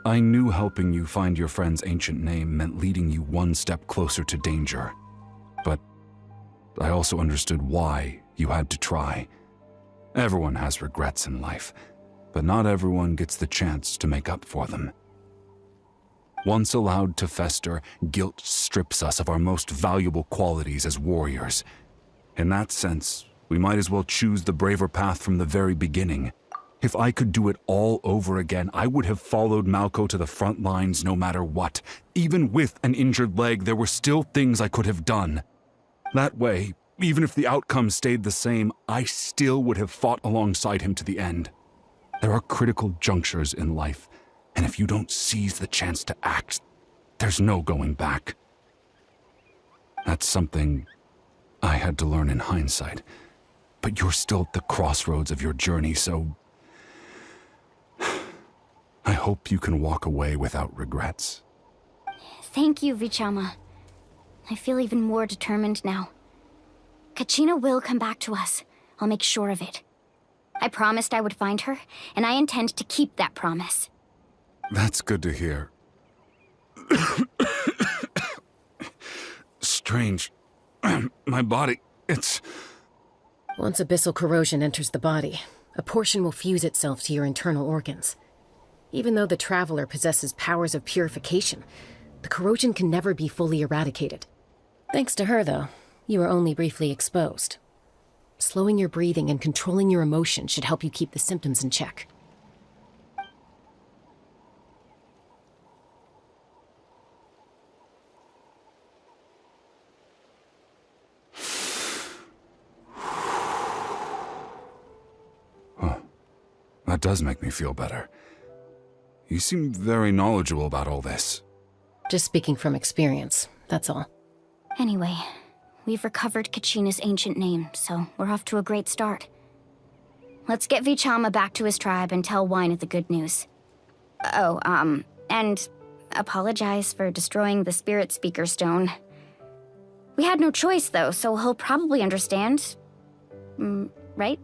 M: I knew helping you find your friend's ancient name meant leading you one step closer to danger. But I also understood why you had to try. Everyone has regrets in life, but not everyone gets the chance to make up for them. Once allowed to fester, guilt strips us of our most valuable qualities as warriors. In that sense, we might as well choose the braver path from the very beginning. If I could do it all over again, I would have followed Malco to the front lines no matter what. Even with an injured leg, there were still things I could have done. That way, even if the outcome stayed the same, I still would have fought alongside him to the end. There are critical junctures in life, and if you don't seize the chance to act, there's no going back. That's something I had to learn in hindsight. But you're still at the crossroads of your journey, so I hope you can walk away without regrets.
C: Thank you, Vichama. I feel even more determined now. Kachina will come back to us. I'll make sure of it. I promised I would find her, and I intend to keep that promise.
M: That's good to hear. Strange. My body, it's...
J: Once abyssal corrosion enters the body, a portion will fuse itself to your internal organs. Even though the Traveler possesses powers of purification, the corrosion can never be fully eradicated. Thanks to her, though, you are only briefly exposed. Slowing your breathing and controlling your emotions should help you keep the symptoms in check.
M: Huh. That does make me feel better. You seem very knowledgeable about all this.
J: Just speaking from experience, that's all.
C: Anyway, we've recovered Kachina's ancient name, so we're off to a great start. Let's get Vichama back to his tribe and tell Wynette the good news. Oh, and apologize for destroying the Spirit Speaker Stone. We had no choice, though, so he'll probably understand. Right?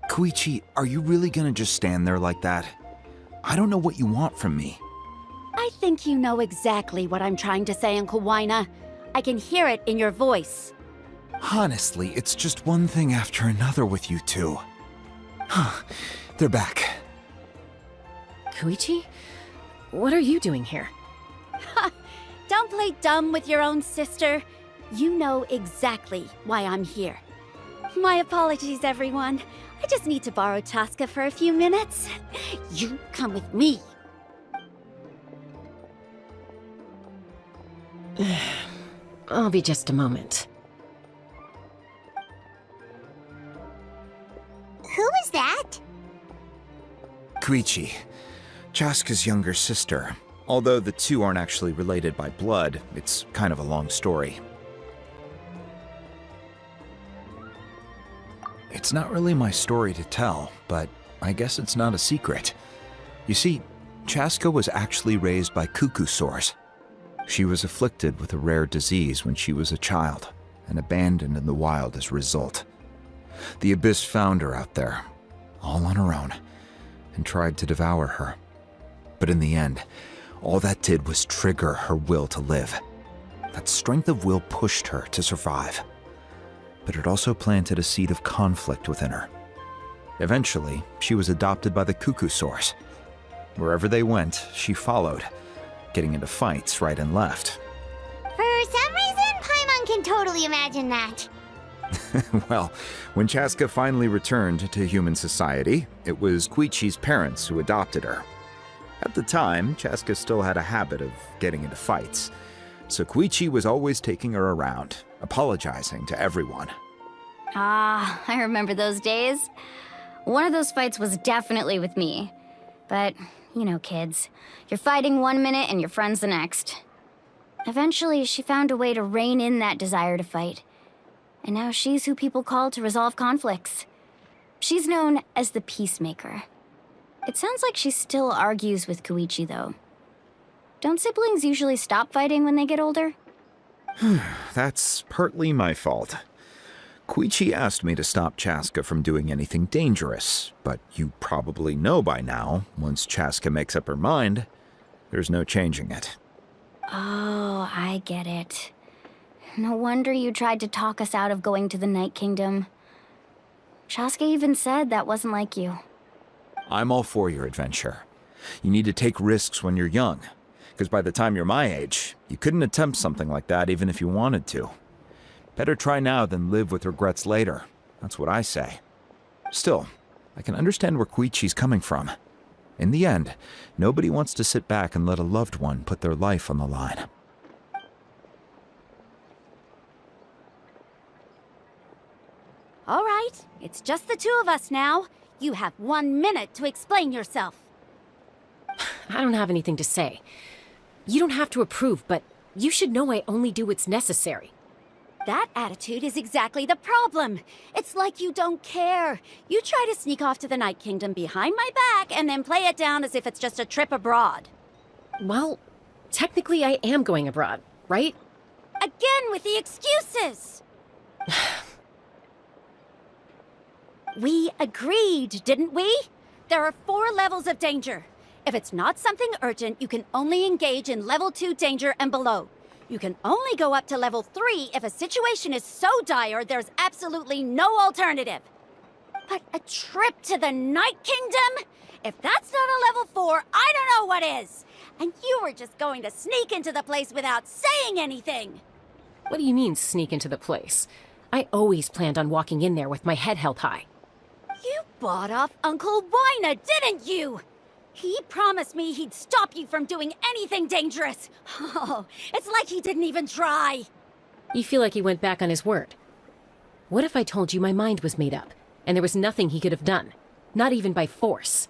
K: Koichi, are you really gonna just stand there like that? I don't know what you want from me.
O: I think you know exactly what I'm trying to say, Uncle Wynette. I can hear it in your voice.
K: Honestly, it's just one thing after another with you two. They're back.
J: Koichi? What are you doing here?
O: Don't play dumb with your own sister. You know exactly why I'm here. My apologies, everyone. I just need to borrow Chaska for a few minutes. You come with me.
J: I'll be just a moment.
B: Who is that?
K: Koichi, Chaska's younger sister. Although the two aren't actually related by blood, it's kind of a long story. It's not really my story to tell, but I guess it's not a secret. You see, Chaska was actually raised by cuckoo sores. She was afflicted with a rare disease when she was a child, and abandoned in the wild as a result. The Abyss found her out there, all on her own, and tried to devour her. But in the end, all that did was trigger her will to live. That strength of will pushed her to survive. But it also planted a seed of conflict within her. Eventually, she was adopted by the cuckoo sores. Wherever they went, she followed, getting into fights right and left.
B: For some reason, Paimon can totally imagine that.
K: Well, when Chaska finally returned to human society, it was Koichi's parents who adopted her. At the time, Chaska still had a habit of getting into fights, so Koichi was always taking her around, apologizing to everyone.
C: Ah, I remember those days. One of those fights was definitely with me. But, you know, kids. You're fighting one minute and your friend's the next. Eventually, she found a way to rein in that desire to fight. And now she's who people call to resolve conflicts. She's known as the Peacemaker. It sounds like she still argues with Koichi, though. Don't siblings usually stop fighting when they get older?
K: That's partly my fault. Koichi asked me to stop Chaska from doing anything dangerous, but you probably know by now, once Chaska makes up her mind, there's no changing it.
C: Oh, I get it. No wonder you tried to talk us out of going to the Night Kingdom. Chaska even said that wasn't like you.
K: I'm all for your adventure. You need to take risks when you're young, because by the time you're my age, you couldn't attempt something like that even if you wanted to. Better try now than live with regrets later. That's what I say. Still, I can understand where Koichi's coming from. In the end, nobody wants to sit back and let a loved one put their life on the line.
O: All right, it's just the two of us now. You have 1 minute to explain yourself.
J: I don't have anything to say. You don't have to approve, but you should know I only do what's necessary.
O: That attitude is exactly the problem. It's like you don't care. You try to sneak off to the Night Kingdom behind my back and then play it down as if it's just a trip abroad.
J: Well, technically I am going abroad, right?
O: Again with the excuses! We agreed, didn't we? There are 4 levels of danger. If it's not something urgent, you can only engage in level 2 danger and below. You can only go up to level 3 if a situation is so dire there's absolutely no alternative. But a trip to the Night Kingdom? If that's not a level 4, I don't know what is. And you were just going to sneak into the place without saying anything.
J: What do you mean, sneak into the place? I always planned on walking in there with my head held high.
O: You bought off Uncle Wina, didn't you? He promised me he'd stop you from doing anything dangerous. Oh, it's like he didn't even try.
J: You feel like he went back on his word. What if I told you my mind was made up, and there was nothing he could have done? Not even by force.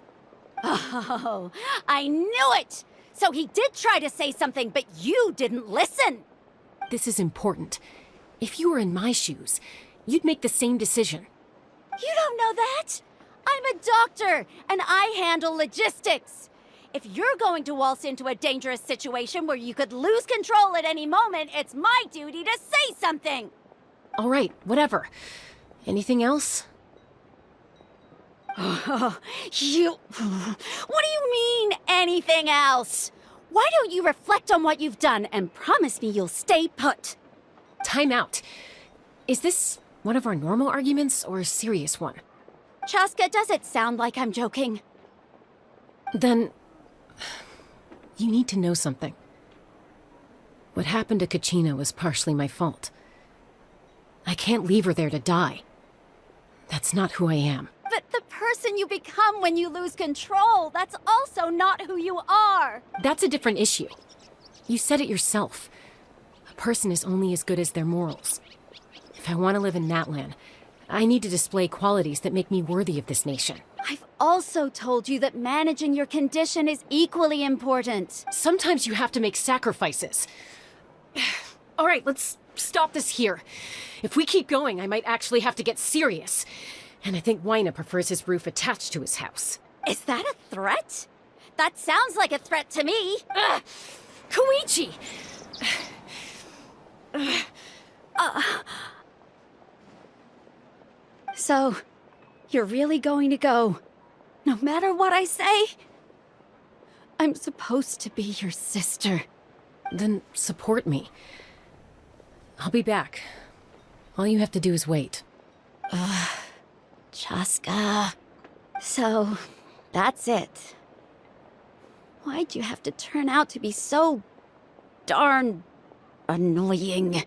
O: Oh, I knew it! So he did try to say something, but you didn't listen.
J: This is important. If you were in my shoes, you'd make the same decision.
O: You don't know that? I'm a doctor, and I handle logistics. If you're going to waltz into a dangerous situation where you could lose control at any moment, it's my duty to say something.
J: All right, whatever. Anything else?
O: What do you mean, anything else? Why don't you reflect on what you've done and promise me you'll stay put?
J: Time out. Is this one of our normal arguments or a serious one?
O: Chaska, does it sound like I'm joking?
J: Then, you need to know something. What happened to Kachina was partially my fault. I can't leave her there to die. That's not who I am.
O: But the person you become when you lose control, that's also not who you are.
J: That's a different issue. You said it yourself. A person is only as good as their morals. If I want to live in Natlan, I need to display qualities that make me worthy of this nation.
O: I've also told you that managing your condition is equally important.
J: Sometimes you have to make sacrifices. All right, let's stop this here. If we keep going, I might actually have to get serious. And I think Wina prefers his roof attached to his house.
O: Is that a threat? That sounds like a threat to me.
J: Koichi!
O: So, you're really going to go, no matter what I say? I'm supposed to be your sister.
J: Then support me. I'll be back. All you have to do is wait.
O: Chaska. So, that's it. Why'd you have to turn out to be so darn annoying?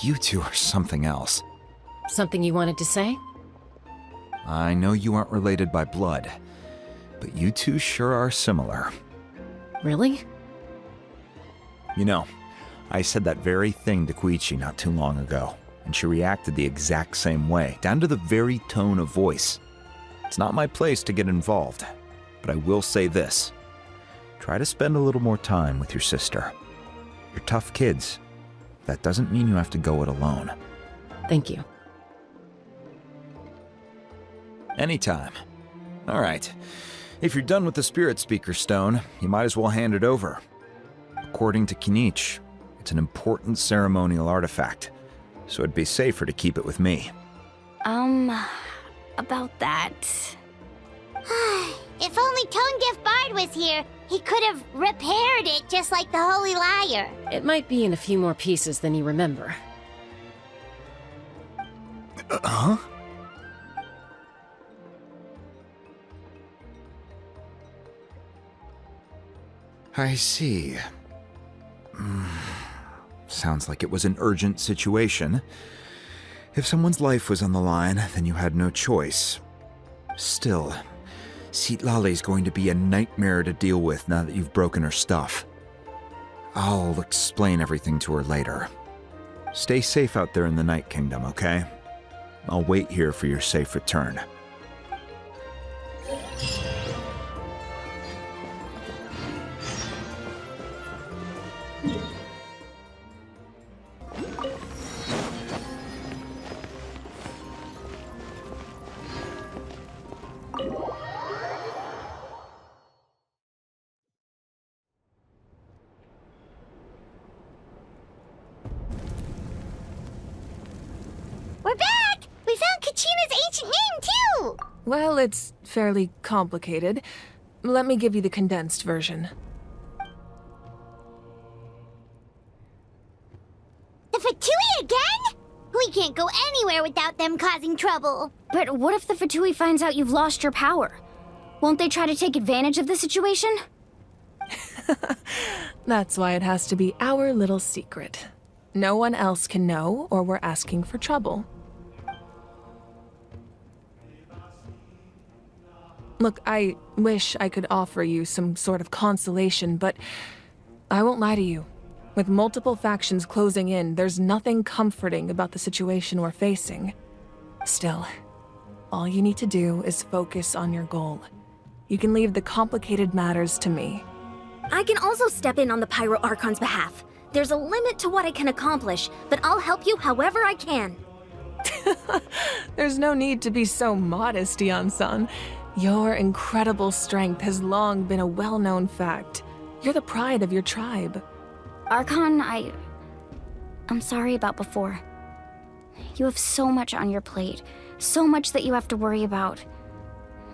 K: You two are something else.
J: Something you wanted to say?
K: I know you aren't related by blood, but you two sure are similar.
J: Really?
K: You know, I said that very thing to Koichi not too long ago, and she reacted the exact same way, down to the very tone of voice. It's not my place to get involved, but I will say this. Try to spend a little more time with your sister. You're tough kids. That doesn't mean you have to go it alone.
J: Thank you.
K: Anytime. All right. If you're done with the Spirit Speaker Stone, you might as well hand it over. According to Kinich, it's an important ceremonial artifact, so it'd be safer to keep it with me.
O: About that.
B: If only Tonegif Bard was here, he could have repaired it just like the Holy Liar.
J: It might be in a few more pieces than you remember.
K: Huh? I see. Sounds like it was an urgent situation. If someone's life was on the line, then you had no choice. Still, Citlali's going to be a nightmare to deal with now that you've broken her stuff. I'll explain everything to her later. Stay safe out there in the Night Kingdom, okay? I'll wait here for your safe return.
B: We're back! We found Kachina's ancient name, too!
G: Well, it's fairly complicated. Let me give you the condensed version.
B: The Fatui again? We can't go anywhere without them causing trouble.
C: But what if the Fatui finds out you've lost your power? Won't they try to take advantage of the situation?
G: That's why it has to be our little secret. No one else can know, or we're asking for trouble. Look, I wish I could offer you some sort of consolation, but I won't lie to you. With multiple factions closing in, there's nothing comforting about the situation we're facing. Still, all you need to do is focus on your goal. You can leave the complicated matters to me.
C: I can also step in on the Pyro Archon's behalf. There's a limit to what I can accomplish, but I'll help you however I can.
G: There's no need to be so modest, Dion-san. Your incredible strength has long been a well-known fact. You're the pride of your tribe.
C: Archon, I'm sorry about before. You have so much on your plate, so much that you have to worry about.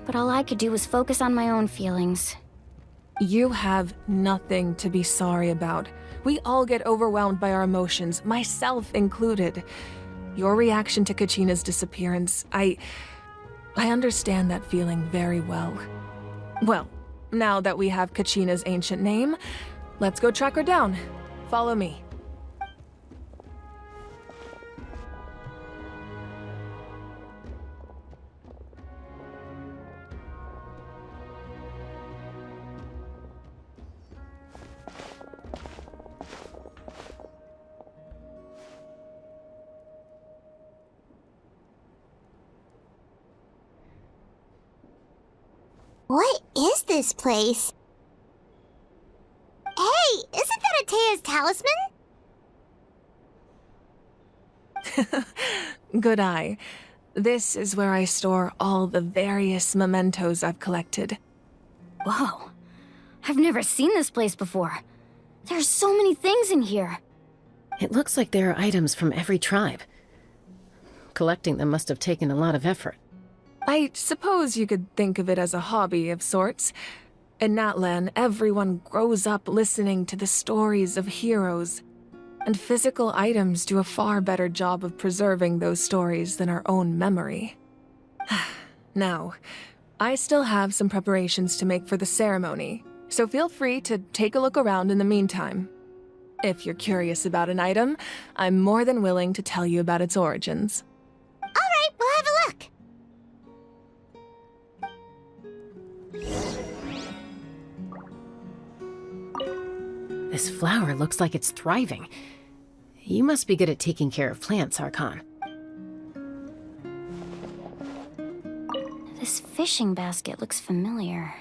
C: But all I could do was focus on my own feelings.
G: You have nothing to be sorry about. We all get overwhelmed by our emotions, myself included. Your reaction to Kachina's disappearance, I understand that feeling very well. Well, now that we have Kachina's ancient name, let's go track her down. Follow me.
B: What is this place? Hey, isn't that Atea's talisman?
G: Good eye. This is where I store all the various mementos I've collected.
C: Whoa. I've never seen this place before. There's so many things in here.
J: It looks like there are items from every tribe. Collecting them must have taken a lot of effort.
G: I suppose you could think of it as a hobby of sorts. In Natlan, everyone grows up listening to the stories of heroes, and physical items do a far better job of preserving those stories than our own memory. Now, I still have some preparations to make for the ceremony, so feel free to take a look around in the meantime. If you're curious about an item, I'm more than willing to tell you about its origins.
B: All right, we'll have a look.
J: This flower looks like it's thriving. You must be good at taking care of plants, Archon.
C: This fishing basket looks familiar.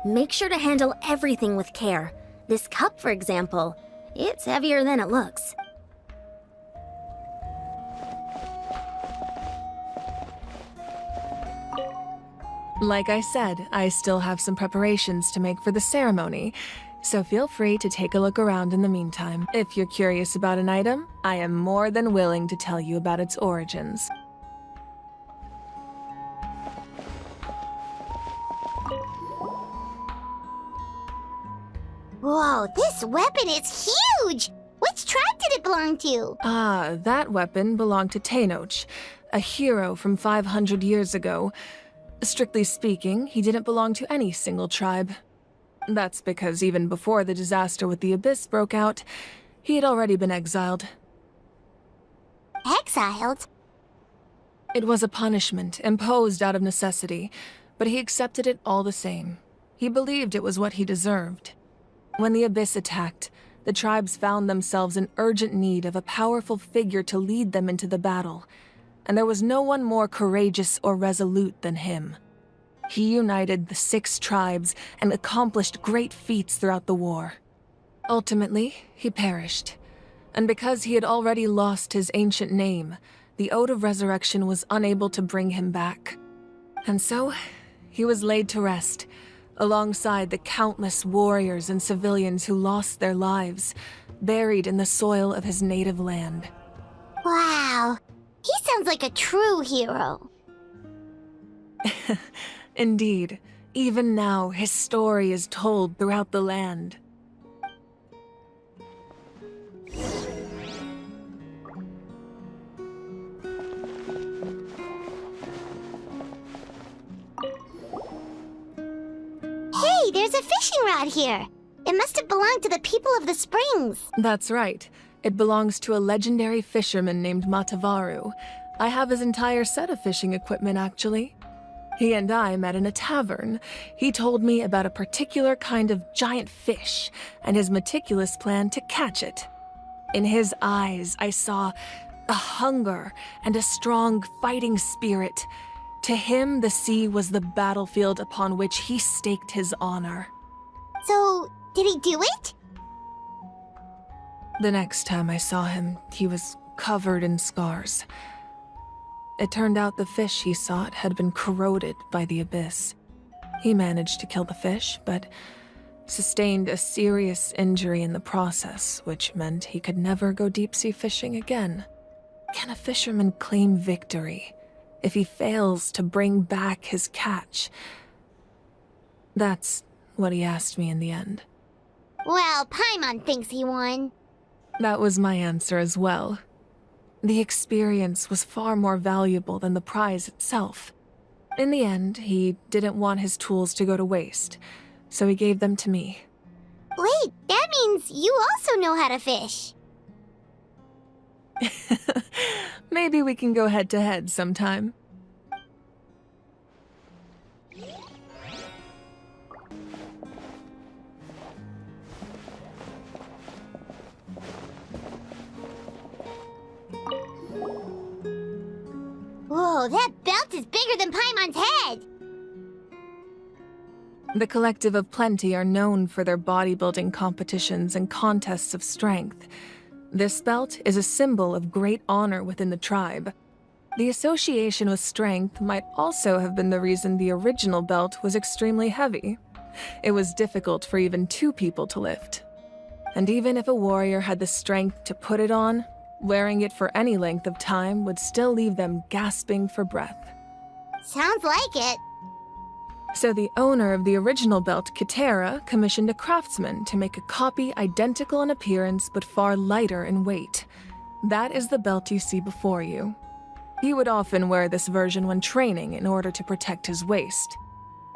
O: Make sure to handle everything with care. This cup, for example, it's heavier than it looks.
G: Like I said, I still have some preparations to make for the ceremony, so feel free to take a look around in the meantime. If you're curious about an item, I am more than willing to tell you about its origins.
B: Whoa, this weapon is huge! Which tribe did it belong to?
D: Ah, that weapon belonged to Tenoch, a hero from 500 years ago. Strictly speaking, he didn't belong to any single tribe. That's because even before the disaster with the Abyss broke out, he had already been exiled.
B: Exiled?
D: It was a punishment imposed out of necessity, but he accepted it all the same. He believed it was what he deserved. When the Abyss attacked, the tribes found themselves in urgent need of a powerful figure to lead them into the battle, and there was no one more courageous or resolute than him. He united the 6 tribes and accomplished great feats throughout the war. Ultimately, he perished, and because he had already lost his ancient name, the Ode of Resurrection was unable to bring him back. And so, he was laid to rest, alongside the countless warriors and civilians who lost their lives, buried in the soil of his native land.
B: Wow, he sounds like a true hero.
D: Indeed, even now his story is told throughout the land.
B: Hey, there's a fishing rod here. It must have belonged to the people of the springs.
D: That's right. It belongs to a legendary fisherman named Matavaru. I have his entire set of fishing equipment, actually. He and I met in a tavern. He told me about a particular kind of giant fish and his meticulous plan to catch it. In his eyes, I saw a hunger and a strong fighting spirit. To him, the sea was the battlefield upon which he staked his honor.
B: So, did he do it?
D: The next time I saw him, he was covered in scars. It turned out the fish he sought had been corroded by the Abyss. He managed to kill the fish, but sustained a serious injury in the process, which meant he could never go deep-sea fishing again. Can a fisherman claim victory if he fails to bring back his catch? That's what he asked me in the end.
B: Well, Paimon thinks he won.
D: That was my answer as well. The experience was far more valuable than the prize itself. In the end, he didn't want his tools to go to waste, so he gave them to me.
B: Wait, that means you also know how to fish.
D: Maybe we can go head-to-head sometime.
B: Whoa, that belt is bigger than Paimon's head!
D: The Collective of Plenty are known for their bodybuilding competitions and contests of strength. This belt is a symbol of great honor within the tribe. The association with strength might also have been the reason the original belt was extremely heavy. It was difficult for even 2 people to lift. And even if a warrior had the strength to put it on, wearing it for any length of time would still leave them gasping for breath.
B: Sounds like it.
D: So the owner of the original belt, Kitera, commissioned a craftsman to make a copy identical in appearance but far lighter in weight. That is the belt you see before you. He would often wear this version when training in order to protect his waist.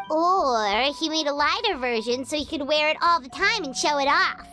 B: Or he made a lighter version so he could wear it all the time and show it off.